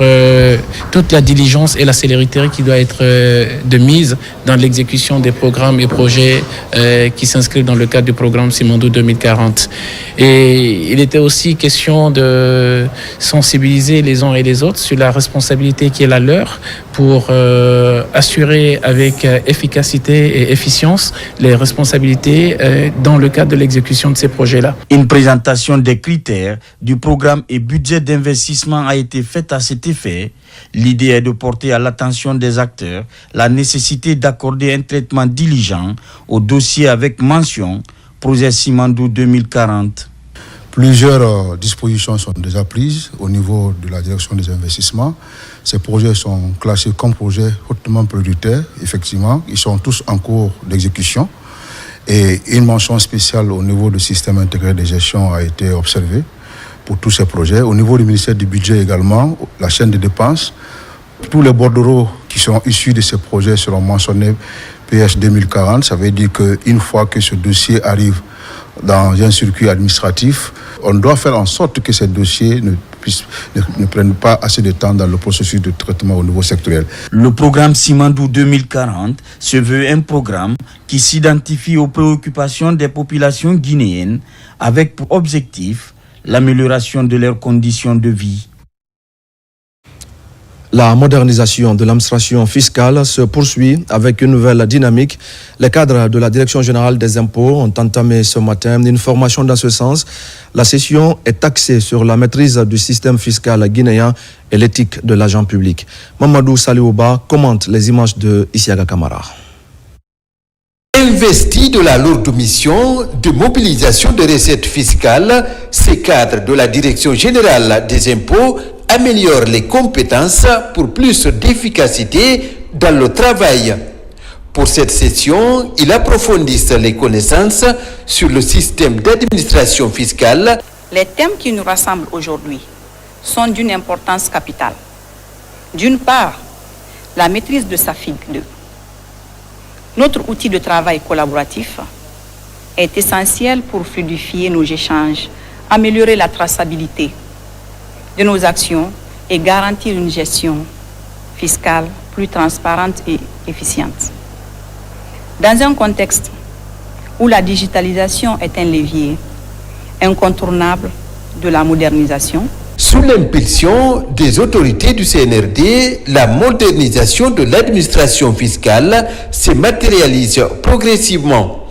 toute la diligence et la célérité qui doit être de mise dans l'exécution des programmes et projets qui s'inscrivent dans le cadre du programme Simandou 2040. Et il était aussi question de sensibiliser les uns et les autres sur la responsabilité qui est la leur pour assurer avec efficacité et efficience les responsabilités dans le cadre de l'exécution de ces projets-là. Une présentation des critères du programme et budget d'investissement a été faite à cet effet. L'idée est de porter à l'attention des acteurs la nécessité d'accorder un traitement diligent au dossier avec mention projet Simandou 2040. Plusieurs dispositions sont déjà prises au niveau de la direction des investissements. Ces projets sont classés comme projets hautement prioritaires, effectivement. Ils sont tous en cours d'exécution. Et une mention spéciale au niveau du système intégré de gestion a été observée pour tous ces projets. Au niveau du ministère du Budget également, la chaîne de dépenses, tous les bordereaux qui sont issus de ces projets seront mentionnés PS 2040. Ça veut dire qu'une fois que ce dossier arrive dans un circuit administratif, on doit faire en sorte que ces dossiers ne prennent pas assez de temps dans le processus de traitement au niveau sectoriel. Le programme Simandou 2040 se veut un programme qui s'identifie aux préoccupations des populations guinéennes avec pour objectif l'amélioration de leurs conditions de vie. La modernisation de l'administration fiscale se poursuit avec une nouvelle dynamique. Les cadres de la Direction générale des impôts ont entamé ce matin une formation dans ce sens. La session est axée sur la maîtrise du système fiscal guinéen et l'éthique de l'agent public. Mamadou Saliouba commente les images de Isiaga Kamara. Investi de la lourde mission de mobilisation des recettes fiscales, ces cadres de la Direction générale des impôts améliore les compétences pour plus d'efficacité dans le travail. Pour cette session, ils approfondissent les connaissances sur le système d'administration fiscale. Les thèmes qui nous rassemblent aujourd'hui sont d'une importance capitale. D'une part, la maîtrise de sa FIG 2. Notre outil de travail collaboratif est essentiel pour fluidifier nos échanges, améliorer la traçabilité de nos actions et garantir une gestion fiscale plus transparente et efficiente. Dans un contexte où la digitalisation est un levier incontournable de la modernisation, sous l'impulsion des autorités du CNRD, la modernisation de l'administration fiscale se matérialise progressivement.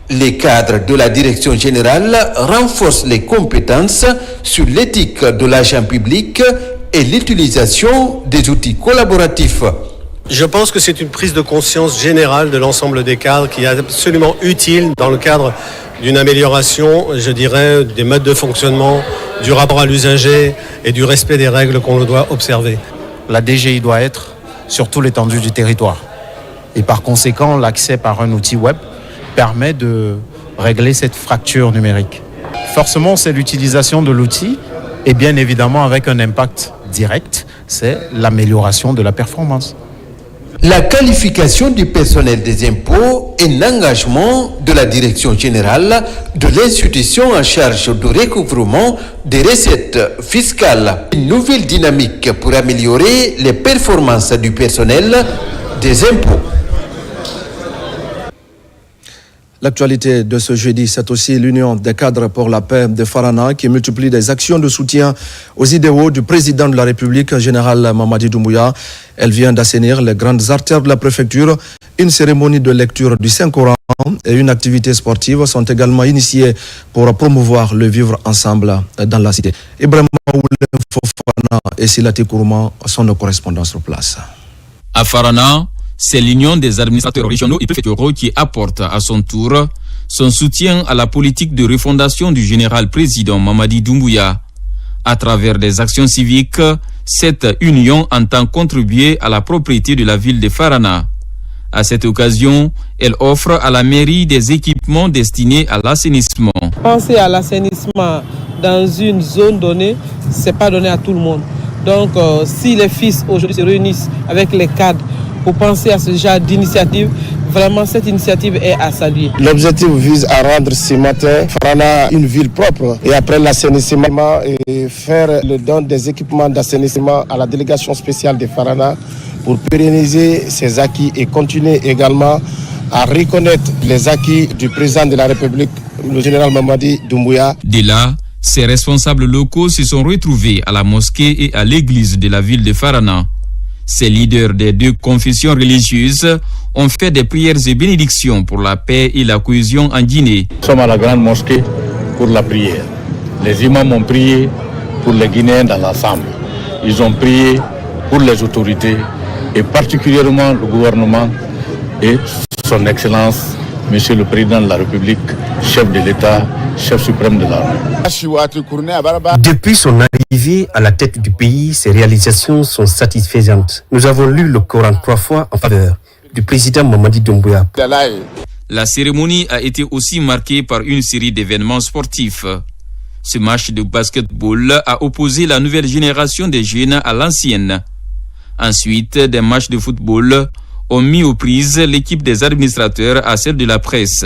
Les cadres de la Direction générale renforcent les compétences sur l'éthique de l'agent public et l'utilisation des outils collaboratifs. Je pense que c'est une prise de conscience générale de l'ensemble des cadres qui est absolument utile dans le cadre d'une amélioration, je dirais, des modes de fonctionnement, du rapport à l'usager et du respect des règles qu'on doit observer. La DGI doit être sur toute l'étendue du territoire. Et par conséquent, l'accès par un outil web permet de régler cette fracture numérique. Forcément, c'est l'utilisation de l'outil et bien évidemment avec un impact direct, c'est l'amélioration de la performance. La qualification du personnel des impôts est l'engagement de la direction générale de l'institution en charge du recouvrement des recettes fiscales. Une nouvelle dynamique pour améliorer les performances du personnel des impôts. L'actualité de ce jeudi, c'est aussi l'Union des cadres pour la paix de Farana qui multiplie des actions de soutien aux idéaux du président de la République, général Mamadi Doumbouya. Elle vient d'assainir les grandes artères de la préfecture. Une cérémonie de lecture du Saint-Coran et une activité sportive sont également initiées pour promouvoir le vivre ensemble dans la cité. Ibrahim Fofana et Silati Kourouma sont nos correspondants sur place. À Farana, c'est l'Union des administrateurs régionaux et préfectoraux qui apporte à son tour son soutien à la politique de refondation du général président Mamadi Doumbouya. À travers des actions civiques, cette union entend contribuer à la propriété de la ville de Farana. À cette occasion, elle offre à la mairie des équipements destinés à l'assainissement. Penser à l'assainissement dans une zone donnée, ce n'est pas donné à tout le monde. Donc, si les fils aujourd'hui se réunissent avec les cadres pour penser à ce genre d'initiative, vraiment cette initiative est à saluer. L'objectif vise à rendre ce matin Farana une ville propre et après l'assainissement et faire le don des équipements d'assainissement à la délégation spéciale de Farana pour pérenniser ses acquis et continuer également à reconnaître les acquis du président de la République, le général Mamadi Doumbouya. De là, ces responsables locaux se sont retrouvés à la mosquée et à l'église de la ville de Farana. Ces leaders des deux confessions religieuses ont fait des prières et bénédictions pour la paix et la cohésion en Guinée. Nous sommes à la grande mosquée pour la prière. Les imams ont prié pour les Guinéens dans l'ensemble. Ils ont prié pour les autorités et particulièrement le gouvernement et son Excellence, Monsieur le Président de la République, chef de l'État, chef suprême de l'armée. Depuis son arrivée à la tête du pays, ses réalisations sont satisfaisantes. Nous avons lu le Coran 3 fois en faveur du président Mamadi Doumbouya. La cérémonie a été aussi marquée par une série d'événements sportifs. Ce match de basketball a opposé la nouvelle génération des jeunes à l'ancienne. Ensuite, des matchs de football ont mis aux prises l'équipe des administrateurs à celle de la presse.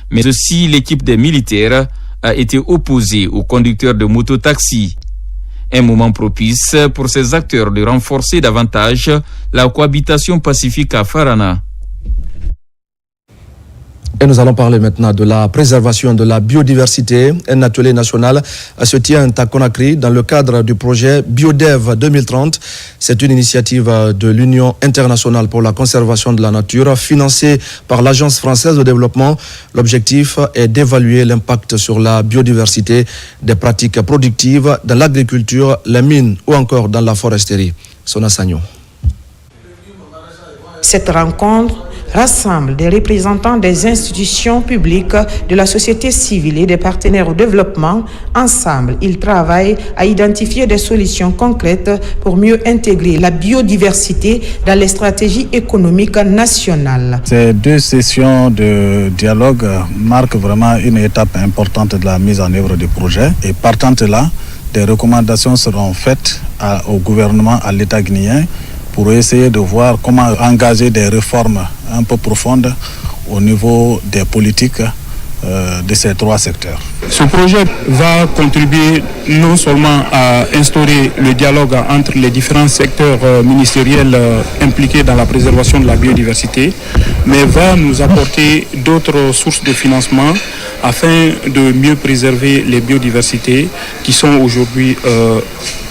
Mais aussi l'équipe des militaires a été opposée aux conducteurs de mototaxi. Un moment propice pour ces acteurs de renforcer davantage la cohabitation pacifique à Farana. Et nous allons parler maintenant de la préservation de la biodiversité. Un atelier national se tient à Conakry dans le cadre du projet BioDev 2030. C'est une initiative de l'Union internationale pour la conservation de la nature financée par l'Agence française de développement. L'objectif est d'évaluer l'impact sur la biodiversité des pratiques productives dans l'agriculture, les mines ou encore dans la foresterie. Sona Sagnon. Cette rencontre rassemble des représentants des institutions publiques, de la société civile et des partenaires au développement. Ensemble, ils travaillent à identifier des solutions concrètes pour mieux intégrer la biodiversité dans les stratégies économiques nationales. Ces deux sessions de dialogue marquent vraiment une étape importante de la mise en œuvre du projet. Et partant de là, des recommandations seront faites au gouvernement, à l'État guinéen, pour essayer de voir comment engager des réformes un peu profondes au niveau des politiques de ces trois secteurs. Ce projet va contribuer non seulement à instaurer le dialogue entre les différents secteurs ministériels impliqués dans la préservation de la biodiversité, mais va nous apporter d'autres sources de financement afin de mieux préserver les biodiversités qui sont aujourd'hui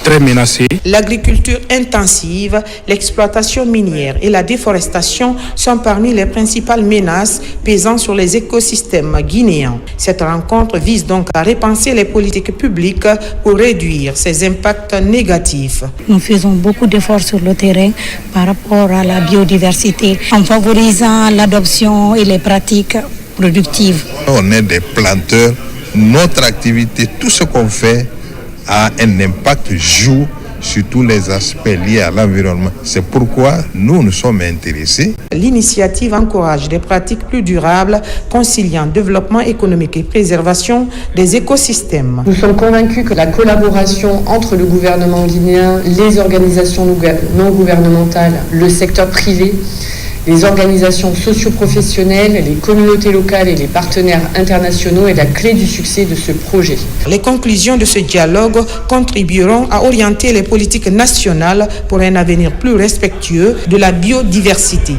très menacées. L'agriculture intensive, l'exploitation minière et la déforestation sont parmi les principales menaces pesant sur les écosystèmes guinéens. Cette rencontre vise donc à repenser les politiques publiques pour réduire ces impacts négatifs. Nous faisons beaucoup d'efforts sur le terrain par rapport à la biodiversité en favorisant l'adoption et les pratiques productives. On est des planteurs, notre activité, tout ce qu'on fait a un impact, joue sur tous les aspects liés à l'environnement. C'est pourquoi nous sommes intéressés. L'initiative encourage des pratiques plus durables, conciliant développement économique et préservation des écosystèmes. Nous sommes convaincus que la collaboration entre le gouvernement guinéen, les organisations non gouvernementales, le secteur privé, les organisations socio-professionnelles, les communautés locales et les partenaires internationaux est la clé du succès de ce projet. Les conclusions de ce dialogue contribueront à orienter les politiques nationales pour un avenir plus respectueux de la biodiversité.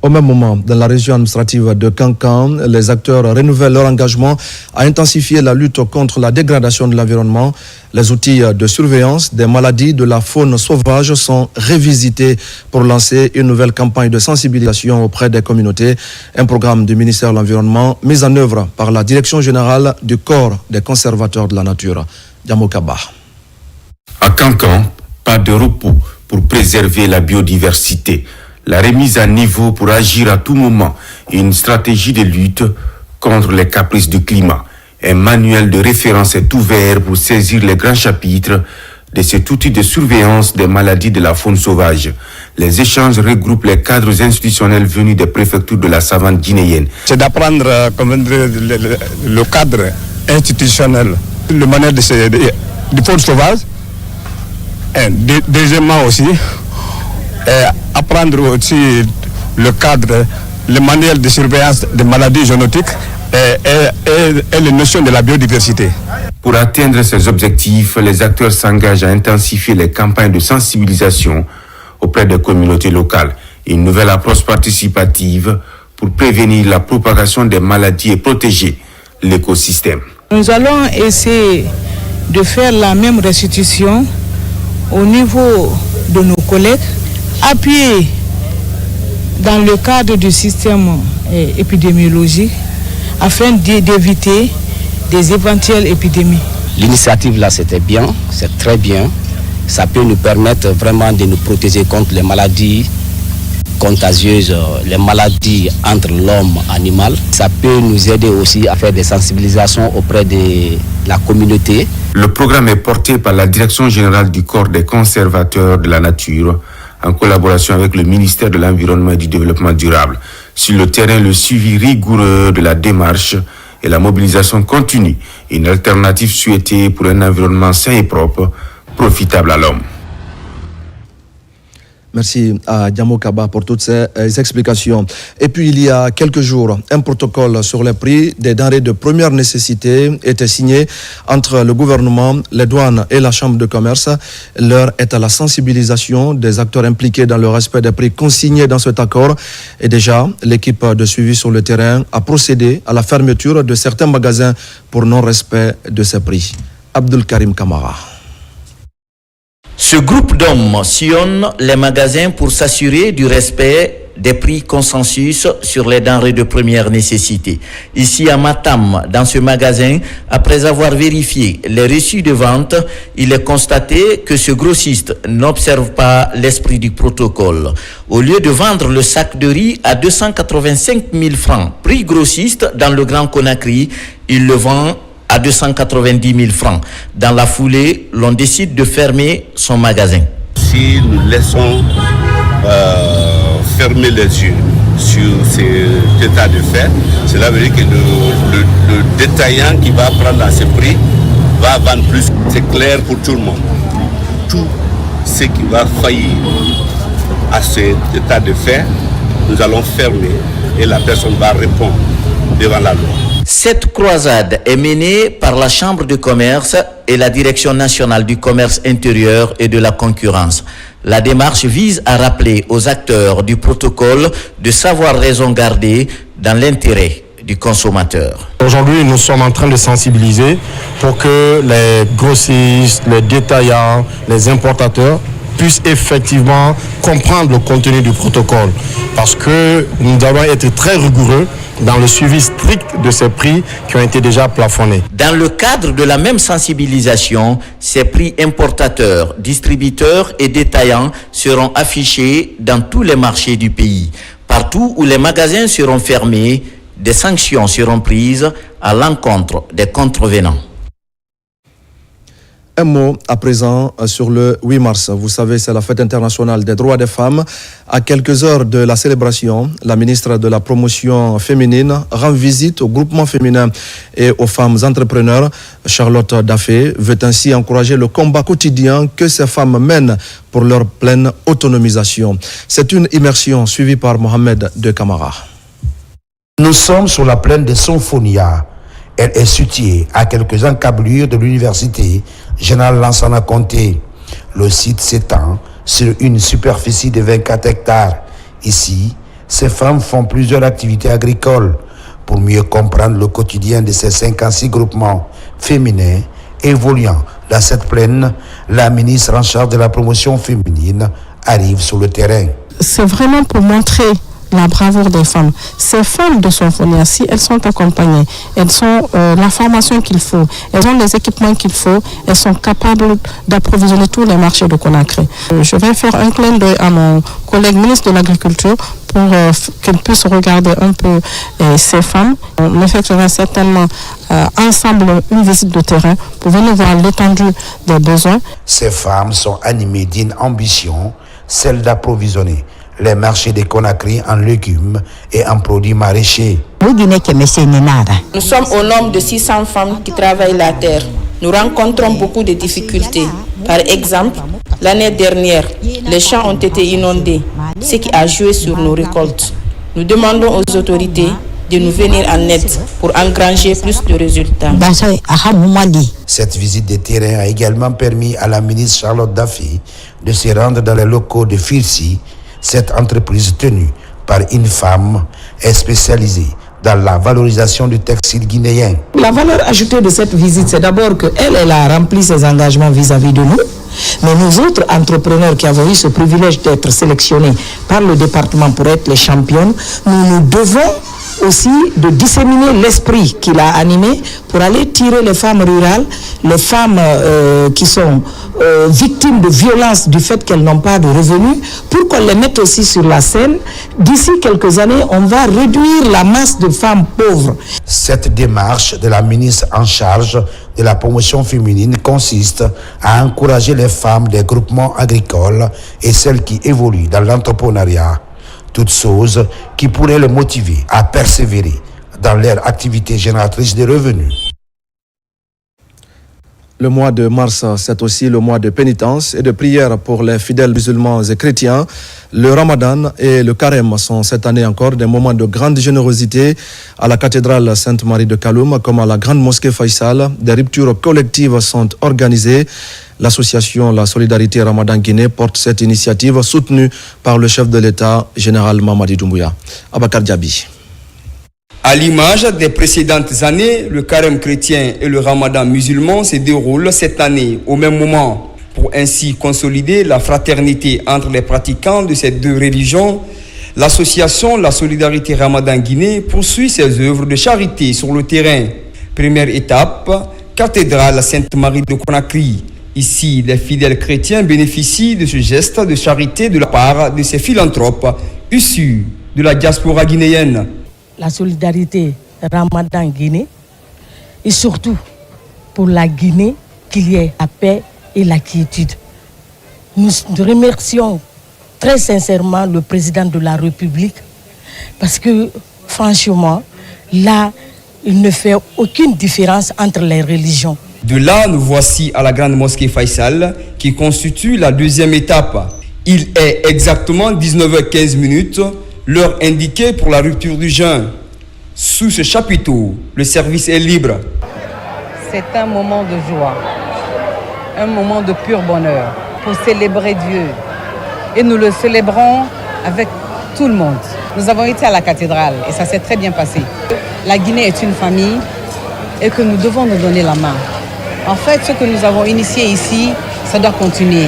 Au même moment, dans la région administrative de Kankan, les acteurs renouvellent leur engagement à intensifier la lutte contre la dégradation de l'environnement. Les outils de surveillance des maladies de la faune sauvage sont révisités pour lancer une nouvelle campagne de sensibilisation auprès des communautés. Un programme du ministère de l'Environnement mis en œuvre par la Direction générale du Corps des conservateurs de la nature. Diamokaba. À Kankan, pas de repos pour préserver la biodiversité. La remise à niveau pour agir à tout moment et une stratégie de lutte contre les caprices du climat. Un manuel de référence est ouvert pour saisir les grands chapitres de cet outil de surveillance des maladies de la faune sauvage. Les échanges regroupent les cadres institutionnels venus des préfectures de la savane guinéenne. C'est d'apprendre le cadre institutionnel, le manuel de faune sauvage. Et deuxièmement aussi, apprendre aussi le cadre, le manuel de surveillance des maladies zoonotiques et les notions de la biodiversité. Pour atteindre ces objectifs, les acteurs s'engagent à intensifier les campagnes de sensibilisation auprès des communautés locales. Une nouvelle approche participative pour prévenir la propagation des maladies et protéger l'écosystème. Nous allons essayer de faire la même restitution au niveau de nos collègues, appuyés dans le cadre du système épidémiologique afin d'éviter des éventuelles épidémies. L'initiative là, c'était bien, c'est très bien. Ça peut nous permettre vraiment de nous protéger contre les maladies contagieuses, les maladies entre l'homme et l'animal. Ça peut nous aider aussi à faire des sensibilisations auprès de la communauté. Le programme est porté par la Direction générale du Corps des conservateurs de la nature, en collaboration avec le ministère de l'Environnement et du Développement durable. Sur le terrain, le suivi rigoureux de la démarche et la mobilisation continue, une alternative souhaitée pour un environnement sain et propre, profitable à l'homme. Merci à Diamokaba pour toutes ces explications. Et puis, il y a quelques jours, un protocole sur les prix des denrées de première nécessité était signé entre le gouvernement, les douanes et la Chambre de commerce. L'heure est à la sensibilisation des acteurs impliqués dans le respect des prix consignés dans cet accord. Et déjà, l'équipe de suivi sur le terrain a procédé à la fermeture de certains magasins pour non-respect de ces prix. Abdul Karim Kamara. Ce groupe d'hommes sillonne les magasins pour s'assurer du respect des prix consensus sur les denrées de première nécessité. Ici à Matam, dans ce magasin, après avoir vérifié les reçus de vente, il est constaté que ce grossiste n'observe pas l'esprit du protocole. Au lieu de vendre le sac de riz à 285 000 francs, prix grossiste dans le Grand Conakry, il le vend à 290 000 francs. Dans la foulée, l'on décide de fermer son magasin. Si nous laissons fermer les yeux sur cet état de fait, cela veut dire que le détaillant qui va prendre à ce prix va vendre plus. C'est clair pour tout le monde. Tout ce qui va faillir à cet état de fait, nous allons fermer et la personne va répondre devant la loi. Cette croisade est menée par la Chambre de commerce et la Direction nationale du commerce intérieur et de la concurrence. La démarche vise à rappeler aux acteurs du protocole de savoir raison garder dans l'intérêt du consommateur. Aujourd'hui, nous sommes en train de sensibiliser pour que les grossistes, les détaillants, les importateurs puissent effectivement comprendre le contenu du protocole. Parce que nous devons être très rigoureux dans le suivi strict de ces prix qui ont été déjà plafonnés. Dans le cadre de la même sensibilisation, ces prix importateurs, distributeurs et détaillants seront affichés dans tous les marchés du pays. Partout où les magasins seront fermés, des sanctions seront prises à l'encontre des contrevenants. Un mot à présent sur le 8 mars. Vous savez, c'est la fête internationale des droits des femmes. À quelques heures de la célébration, la ministre de la promotion féminine rend visite au groupement féminin et aux femmes entrepreneurs. Charlotte Daffé veut ainsi encourager le combat quotidien que ces femmes mènent pour leur pleine autonomisation. C'est une immersion suivie par Mohamed De Camara. Nous sommes sur la plaine de Sonfonia. Elle est située à quelques encablures de l'université Général Lansana Conté. Le site s'étend sur une superficie de 24 hectares. Ici, ces femmes font plusieurs activités agricoles. Pour mieux comprendre le quotidien de ces 56 groupements féminins évoluant dans cette plaine, la ministre en charge de la promotion féminine arrive sur le terrain. C'est vraiment pour montrer la bravoure des femmes. Ces femmes de Sonfonia, si elles sont accompagnées, elles ont la formation qu'il faut, elles ont les équipements qu'il faut, elles sont capables d'approvisionner tous les marchés de Conakry. Je vais faire un clin d'œil à mon collègue ministre de l'Agriculture pour qu'elle puisse regarder un peu ces femmes. On effectuera certainement ensemble une visite de terrain pour venir voir l'étendue des besoins. Ces femmes sont animées d'une ambition, celle d'approvisionner les marchés de Conakry en légumes et en produits maraîchers. Nous sommes au nombre de 600 femmes qui travaillent la terre. Nous rencontrons beaucoup de difficultés. Par exemple, l'année dernière, les champs ont été inondés, ce qui a joué sur nos récoltes. Nous demandons aux autorités de nous venir en aide pour engranger plus de résultats. Cette visite de terrain a également permis à la ministre Charlotte Daffé de se rendre dans les locaux de Firsi, cette entreprise tenue par une femme est spécialisée dans la valorisation du textile guinéen. La valeur ajoutée de cette visite, c'est d'abord qu'elle a rempli ses engagements vis-à-vis de nous. Mais nous autres entrepreneurs qui avons eu ce privilège d'être sélectionnés par le département pour être les championnes, nous devons aussi de disséminer l'esprit qui l'a animé pour aller tirer les femmes rurales, les femmes qui sont victimes de violences du fait qu'elles n'ont pas de revenus, pour qu'on les mette aussi sur la scène. D'ici quelques années, on va réduire la masse de femmes pauvres. Cette démarche de la ministre en charge de la promotion féminine consiste à encourager les femmes des groupements agricoles et celles qui évoluent dans l'entrepreneuriat. Toutes choses qui pourraient les motiver à persévérer dans leur activité génératrice de revenus. Le mois de mars, c'est aussi le mois de pénitence et de prière pour les fidèles musulmans et chrétiens. Le Ramadan et le Carême sont cette année encore des moments de grande générosité à la cathédrale Sainte-Marie de Kaloum comme à la grande mosquée Faisal. Des ruptures collectives sont organisées. L'association La Solidarité Ramadan Guinée porte cette initiative soutenue par le chef de l'État, général Mamadi Doumbouya. Abakar Diaby. À l'image des précédentes années, le carême chrétien et le ramadan musulman se déroulent cette année au même moment pour ainsi consolider la fraternité entre les pratiquants de ces deux religions. L'association La Solidarité Ramadan Guinée poursuit ses œuvres de charité sur le terrain. Première étape, cathédrale Sainte-Marie de Conakry. Ici, les fidèles chrétiens bénéficient de ce geste de charité de la part de ces philanthropes issus de la diaspora guinéenne. La solidarité Ramadan Guinée et surtout pour la Guinée qu'il y ait la paix et la quiétude. Nous remercions très sincèrement le président de la République parce que franchement là il ne fait aucune différence entre les religions. De là, nous voici à la grande mosquée Faisal qui constitue la deuxième étape. Il est exactement 19h15, l'heure indiquée pour la rupture du jeûne. Sous ce chapiteau, le service est libre. C'est un moment de joie, un moment de pur bonheur pour célébrer Dieu. Et nous le célébrons avec tout le monde. Nous avons été à la cathédrale et ça s'est très bien passé. La Guinée est une famille et que nous devons nous donner la main. En fait, ce que nous avons initié ici, ça doit continuer.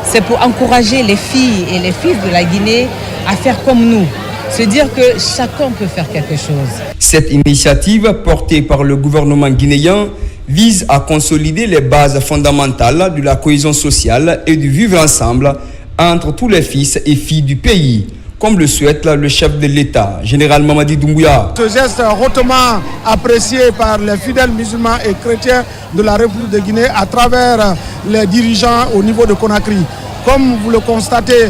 C'est pour encourager les filles et les fils de la Guinée à faire comme nous. Se dire que chacun peut faire quelque chose. Cette initiative, portée par le gouvernement guinéen, vise à consolider les bases fondamentales de la cohésion sociale et du vivre ensemble entre tous les fils et filles du pays, comme le souhaite le chef de l'État, général Mamadi Doumbouya. Ce geste hautement apprécié par les fidèles musulmans et chrétiens de la République de Guinée à travers les dirigeants au niveau de Conakry. Comme vous le constatez,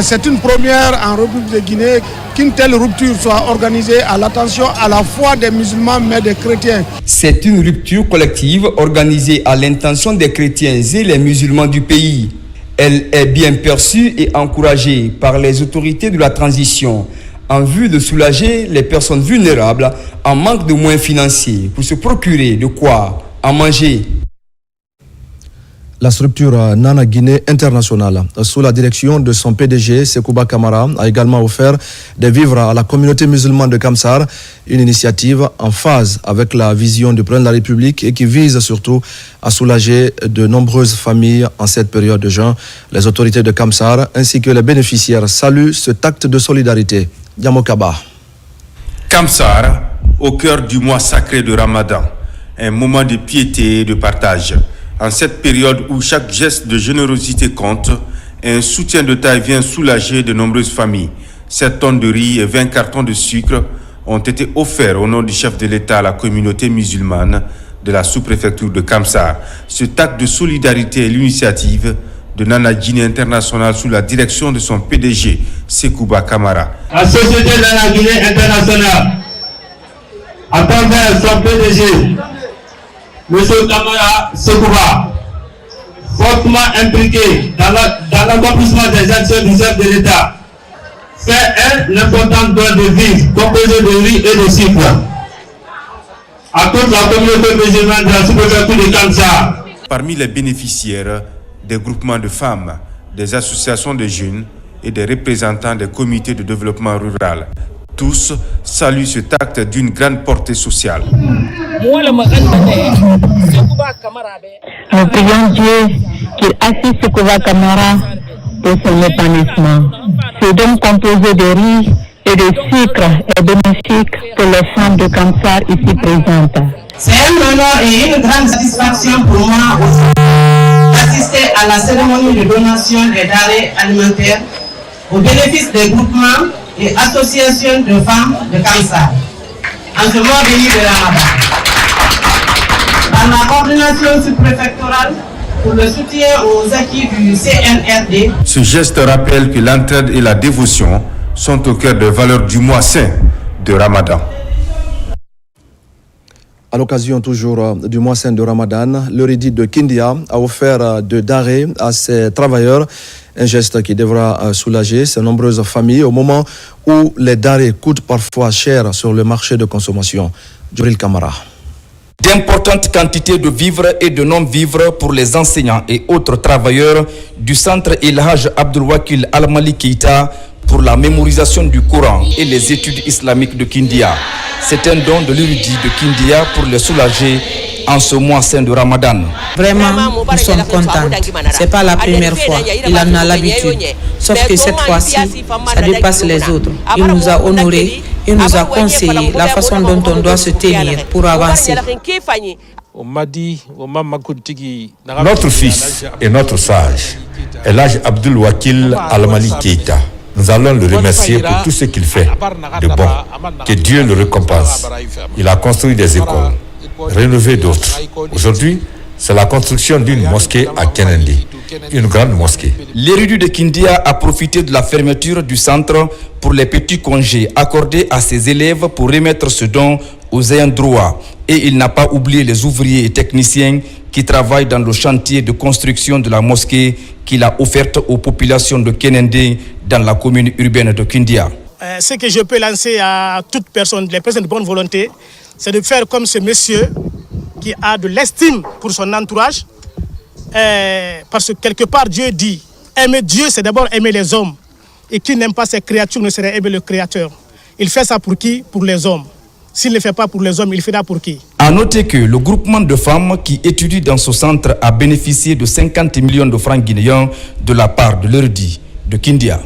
c'est une première en République de Guinée qu'une telle rupture soit organisée à l'attention à la fois des musulmans mais des chrétiens. C'est une rupture collective organisée à l'intention des chrétiens et les musulmans du pays. Elle est bien perçue et encouragée par les autorités de la transition en vue de soulager les personnes vulnérables en manque de moyens financiers pour se procurer de quoi en manger. La structure Nana Guinée International, sous la direction de son PDG, Sekouba Kamara, a également offert des vivres à la communauté musulmane de Kamsar, une initiative en phase avec la vision du président de la République et qui vise surtout à soulager de nombreuses familles en cette période de jeûne. Les autorités de Kamsar ainsi que les bénéficiaires saluent cet acte de solidarité. Yamokaba. Kamsar, au cœur du mois sacré de Ramadan, un moment de piété et de partage. En cette période où chaque geste de générosité compte, un soutien de taille vient soulager de nombreuses familles. 7 tonnes de riz et 20 cartons de sucre ont été offerts au nom du chef de l'État à la communauté musulmane de la sous-préfecture de Kamsar. Cet acte de solidarité est l'initiative de Nana Guinée International sous la direction de son PDG, Sekouba Kamara. La société Nana Guinée International, à travers son PDG, M. Kamara Sekouba, fortement impliqué dans l'accomplissement des actions du chef de l'État, fait un important don de vivres composé de riz et de sucre à toute la communauté musulmane de la sous-préfecture de Kamsar. Parmi les bénéficiaires, des groupements de femmes, des associations de jeunes et des représentants des comités de développement rural. Tous saluent cet acte d'une grande portée sociale. Nous prions Dieu qu'il assiste Sekouba Kamara pour son épanouissement. Ce don composé de riz et de sucre est bénéfique pour les femmes de Kamsar ici présentes. C'est un honneur et une grande satisfaction pour moi aussi d'assister à la cérémonie de donation des denrées alimentaires au bénéfice des groupements et associations de femmes de Kamsar en ce mois béni de Ramadan. Dans la coordination sous-préfectorale pour le soutien aux acquis du CNRD. Ce geste rappelle que l'entraide et la dévotion sont au cœur des valeurs du mois saint de Ramadan. À l'occasion toujours du mois saint de Ramadan, le Ridi de Kindia a offert de denrées à ses travailleurs, un geste qui devra soulager ces nombreuses familles au moment où les denrées coûtent parfois cher sur le marché de consommation. Djuril Kamara. D'importantes quantités de vivres et de non-vivres pour les enseignants et autres travailleurs du centre El Hadj Abdul Wakil Al-Mali Keita pour la mémorisation du Coran et les études islamiques de Kindia. C'est un don de l'érudit de Kindia pour les soulager en ce mois saint de Ramadan. Vraiment, nous sommes contents. Ce n'est pas la première fois. Il en a l'habitude. Sauf que cette fois-ci, ça dépasse les autres. Il nous a honorés, il nous a conseillé la façon dont on doit se tenir pour avancer. Notre fils et notre sage, El Hadj Abdul Wakil Al-Mali Keita, nous allons le remercier pour tout ce qu'il fait de bon. Que Dieu le récompense. Il a construit des écoles, rénové d'autres. Aujourd'hui, c'est la construction d'une mosquée à Kenendi, une grande mosquée. L'érudit de Kindia a profité de la fermeture du centre pour les petits congés accordés à ses élèves pour remettre ce don aux ayants droit. Et il n'a pas oublié les ouvriers et techniciens qui travaillent dans le chantier de construction de la mosquée qu'il a offerte aux populations de Kenendi dans la commune urbaine de Kindia. Ce que je peux lancer à toute personne, les personnes de bonne volonté, c'est de faire comme ce monsieur qui a de l'estime pour son entourage. Parce que quelque part, Dieu dit, aimer Dieu, c'est d'abord aimer les hommes. Et qui n'aime pas ses créatures ne saurait aimer le Créateur. Il fait ça pour qui? Pour les hommes. S'il ne le fait pas pour les hommes, il fera pour qui? A noter que le groupement de femmes qui étudie dans ce centre a bénéficié de 50 millions de francs guinéens de la part de l'érudit de Kindia.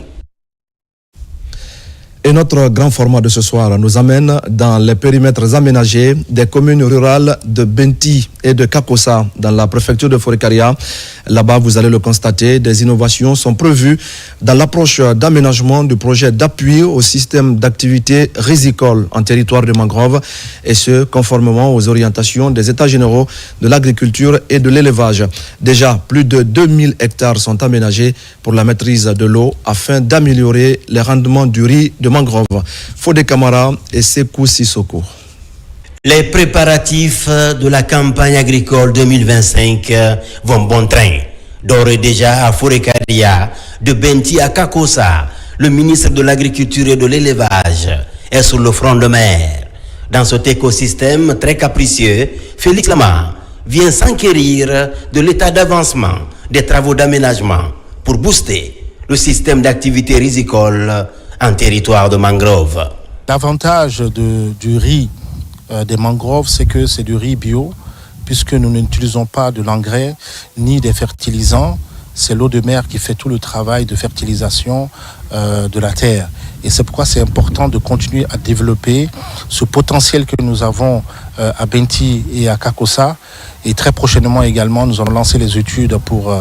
Et notre grand format de ce soir nous amène dans les périmètres aménagés des communes rurales de Benti et de Kakossa dans la préfecture de Forêt-Karia. Là-bas, vous allez le constater, des innovations sont prévues dans l'approche d'aménagement du projet d'appui au système d'activité risicole en territoire de mangrove, et ce, conformément aux orientations des États généraux de l'agriculture et de l'élevage. Déjà, plus de 2000 hectares sont aménagés pour la maîtrise de l'eau afin d'améliorer les rendements du riz de mangrove. Fodé Camara et Sekou Sissoko. Les préparatifs de la campagne agricole 2025 vont bon train. D'ores et déjà à Forêt-Karia, de Benti à Kakossa, le ministre de l'Agriculture et de l'Élevage est sur le front de mer. Dans cet écosystème très capricieux, Félix Lama vient s'enquérir de l'état d'avancement des travaux d'aménagement pour booster le système d'activité risicole en territoire de mangrove. L'avantage du riz des mangroves, c'est que c'est du riz bio, puisque nous n'utilisons pas de l'engrais ni des fertilisants. C'est l'eau de mer qui fait tout le travail de fertilisation de la terre. Et c'est pourquoi c'est important de continuer à développer ce potentiel que nous avons à Benti et à Kakossa. Et très prochainement également, nous allons lancer les études pour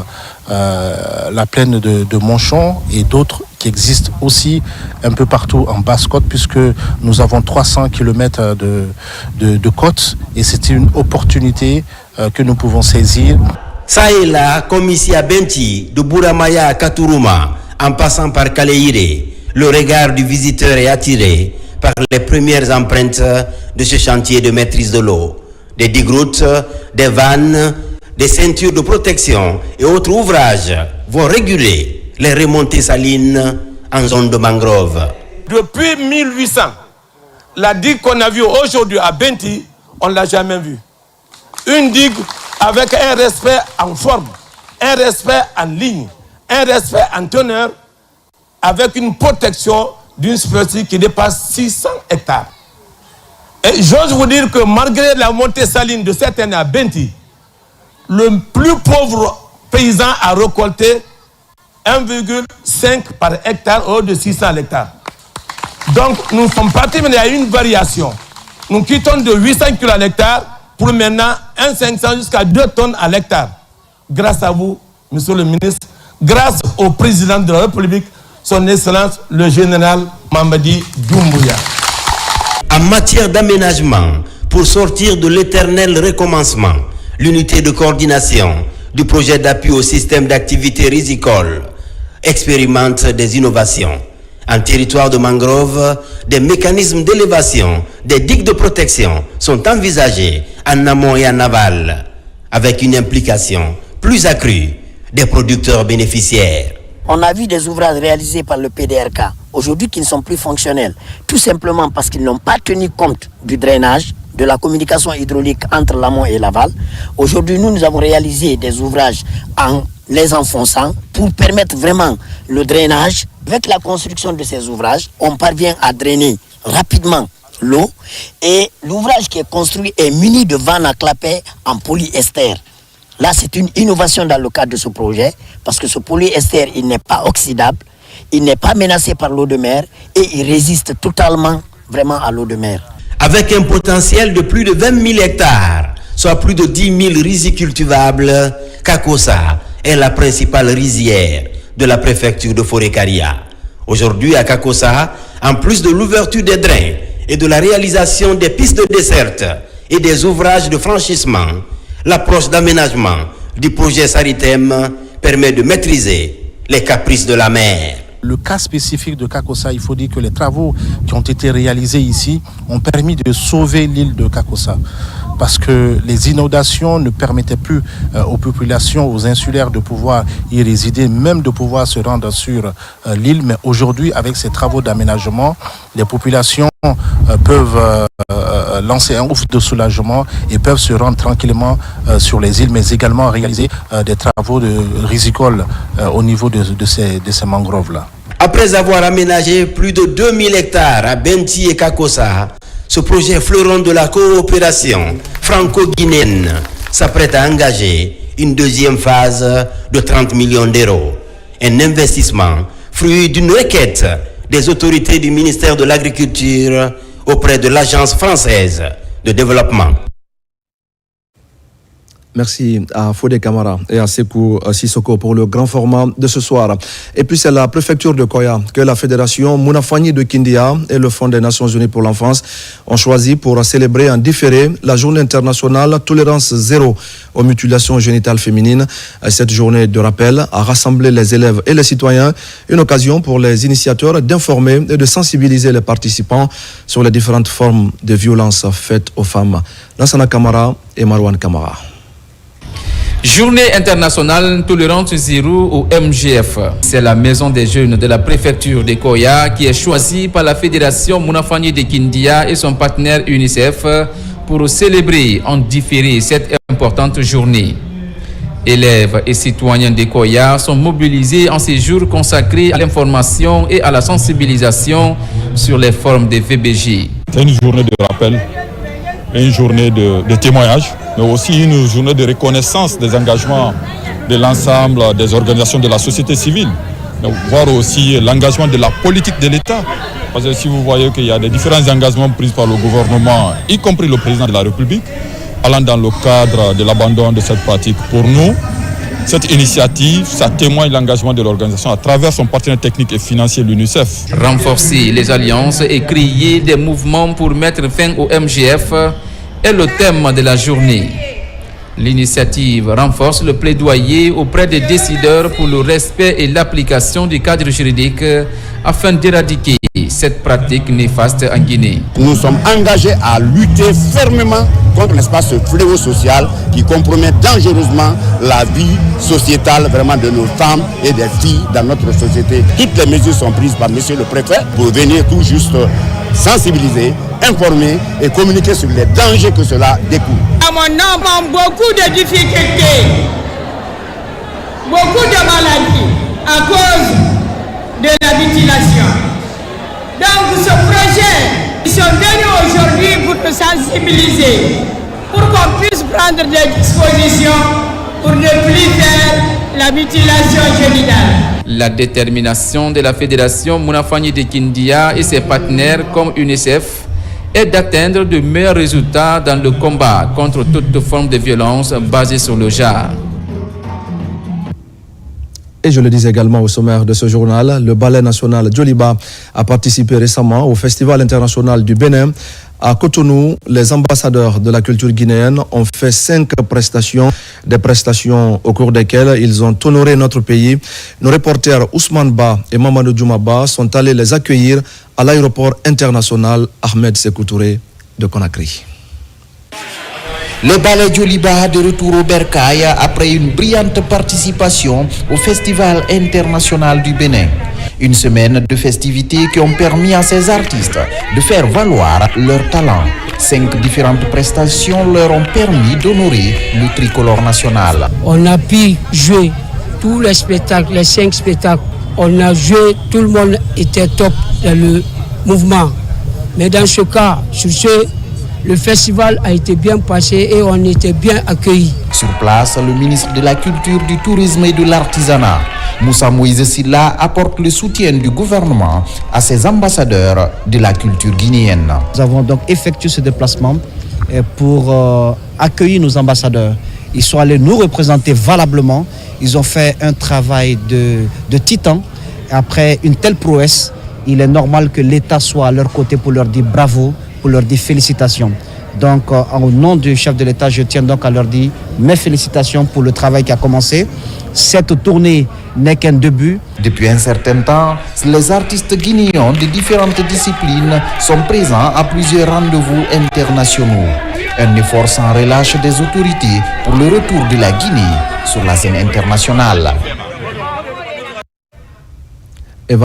la plaine de Monchon et d'autres qui existent aussi un peu partout en Basse-Côte, puisque nous avons 300 km de côte et c'est une opportunité que nous pouvons saisir. Ça et là, comme ici à Benti, de Bouramaya à Katouruma, en passant par Kaleire, le regard du visiteur est attiré par les premières empreintes de ce chantier de maîtrise de l'eau. Des digroutes, des vannes, des ceintures de protection et autres ouvrages vont réguler les remontées salines en zone de mangrove. Depuis 1800, la digue qu'on a vue aujourd'hui à Benti, on ne l'a jamais vue. Une digue avec un respect en forme, un respect en ligne, un respect en teneur, avec une protection d'une superficie qui dépasse 600 hectares. Et j'ose vous dire que malgré la montée saline de cette année à Benti, le plus pauvre paysan a récolté 1,5 par hectare au de 600 hectares. Donc nous sommes partis, mais il y a une variation. Nous quittons de 800 kg à l'hectare pour maintenant 1,500 jusqu'à 2 tonnes à l'hectare. Grâce à vous, monsieur le ministre, grâce au président de la République, son Excellence le général Mamadi Doumbouya. En matière d'aménagement, pour sortir de l'éternel recommencement, l'unité de coordination du projet d'appui au système d'activité risicole expérimente des innovations. En territoire de mangrove, des mécanismes d'élévation, des digues de protection sont envisagés en amont et en aval, avec une implication plus accrue des producteurs bénéficiaires. On a vu des ouvrages réalisés par le PDRK, aujourd'hui qui ne sont plus fonctionnels, tout simplement parce qu'ils n'ont pas tenu compte du drainage, de la communication hydraulique entre l'amont et l'aval. Aujourd'hui, nous avons réalisé des ouvrages en les enfonçant pour permettre vraiment le drainage. Avec la construction de ces ouvrages, on parvient à drainer rapidement l'eau et l'ouvrage qui est construit est muni de vannes à clapet en polyester. Là, c'est une innovation dans le cadre de ce projet parce que ce polyester, il n'est pas oxydable, il n'est pas menacé par l'eau de mer et il résiste totalement vraiment à l'eau de mer. Avec un potentiel de plus de 20 000 hectares, soit plus de 10 000 rizicultivables, Kakossa est la principale rizière de la préfecture de Forêt-Karia. Aujourd'hui, à Kakossa, en plus de l'ouverture des drains et de la réalisation des pistes de desserte et des ouvrages de franchissement, l'approche d'aménagement du projet Saritem permet de maîtriser les caprices de la mer. Le cas spécifique de Kakossa, il faut dire que les travaux qui ont été réalisés ici ont permis de sauver l'île de Kakossa. Parce que les inondations ne permettaient plus aux populations, aux insulaires de pouvoir y résider, même de pouvoir se rendre sur l'île. Mais aujourd'hui, avec ces travaux d'aménagement, les populations peuvent lancer un ouf de soulagement et peuvent se rendre tranquillement sur les îles, mais également réaliser des travaux de risicole au niveau de ces mangroves-là. Après avoir aménagé plus de 2000 hectares à Benti et Kakossa, ce projet fleuron de la coopération franco-guinéenne s'apprête à engager une deuxième phase de 30 millions d'euros. Un investissement fruit d'une requête des autorités du ministère de l'Agriculture auprès de l'Agence française de développement. Merci à Fodé Camara et à Sekou Sissoko pour le grand format de ce soir. Et puis c'est la préfecture de Koya que la fédération Mounafani de Kindia et le Fonds des Nations Unies pour l'enfance ont choisi pour célébrer en différé la journée internationale tolérance zéro aux mutilations génitales féminines. Cette journée de rappel a rassemblé les élèves et les citoyens, une occasion pour les initiateurs d'informer et de sensibiliser les participants sur les différentes formes de violences faites aux femmes. Lansana Kamara et Marwan Kamara. Journée internationale tolérance zéro au MGF. C'est la maison des jeunes de la préfecture de Koya qui est choisie par la fédération Mounafani de Kindia et son partenaire UNICEF pour célébrer en différé cette importante journée. Élèves et citoyens de Koya sont mobilisés en ces jours consacrés à l'information et à la sensibilisation sur les formes de VBG. C'est une journée de rappel, une journée de témoignage, mais aussi une journée de reconnaissance des engagements de l'ensemble des organisations de la société civile, voir aussi l'engagement de la politique de l'État. Parce que si vous voyez qu'il y a des différents engagements pris par le gouvernement, y compris le président de la République, allant dans le cadre de l'abandon de cette pratique. Pour nous, cette initiative, ça témoigne l'engagement de l'organisation à travers son partenaire technique et financier, l'UNICEF. Renforcer les alliances et créer des mouvements pour mettre fin au MGF est le thème de la journée. L'initiative renforce le plaidoyer auprès des décideurs pour le respect et l'application du cadre juridique afin d'éradiquer cette pratique néfaste en Guinée. Nous sommes engagés à lutter fermement contre ce fléau social qui compromet dangereusement la vie sociétale vraiment de nos femmes et des filles dans notre société. Toutes les mesures sont prises par monsieur le préfet pour venir tout juste sensibiliser, informer et communiquer sur les dangers que cela découle. À mon nom, beaucoup de difficultés, beaucoup de maladies à cause de la mutilation. Donc ce projet, ils sont venus aujourd'hui pour nous sensibiliser, pour qu'on puisse prendre des dispositions pour ne plus faire la mutilation génitale. La détermination de la fédération Mounafani de Kindia et ses partenaires comme UNICEF est d'atteindre de meilleurs résultats dans le combat contre toute forme de violence basée sur le genre. Et je le disais également au sommaire de ce journal, le ballet national Djoliba a participé récemment au Festival international du Bénin. À Cotonou, les ambassadeurs de la culture guinéenne ont fait 5 prestations, des prestations au cours desquelles ils ont honoré notre pays. Nos reporters Ousmane Ba et Mamadou Djoumaba sont allés les accueillir à l'aéroport international Ahmed Sékou Touré de Conakry. Le ballet Djoliba de retour au Bercail après une brillante participation au Festival international du Bénin. Une semaine de festivités qui ont permis à ces artistes de faire valoir leur talent. 5 différentes prestations leur ont permis d'honorer le tricolore national. On a pu jouer tous les spectacles, les 5 spectacles. On a joué, tout le monde était top dans le mouvement. Mais dans ce cas, sur ce, le festival a été bien passé et on était bien accueillis. Sur place, le ministre de la Culture, du Tourisme et de l'Artisanat, Moussa Moïse Silla, apporte le soutien du gouvernement à ses ambassadeurs de la culture guinéenne. Nous avons donc effectué ce déplacement pour accueillir nos ambassadeurs. Ils sont allés nous représenter valablement. Ils ont fait un travail de titan. Après une telle prouesse, il est normal que l'État soit à leur côté pour leur dire bravo, pour leur dire félicitations. Donc, au nom du chef de l'État, je tiens donc à leur dire mes félicitations pour le travail qui a commencé. Cette tournée n'est qu'un début. Depuis un certain temps, les artistes guinéens de différentes disciplines sont présents à plusieurs rendez-vous internationaux. Un effort sans relâche des autorités pour le retour de la Guinée sur la scène internationale.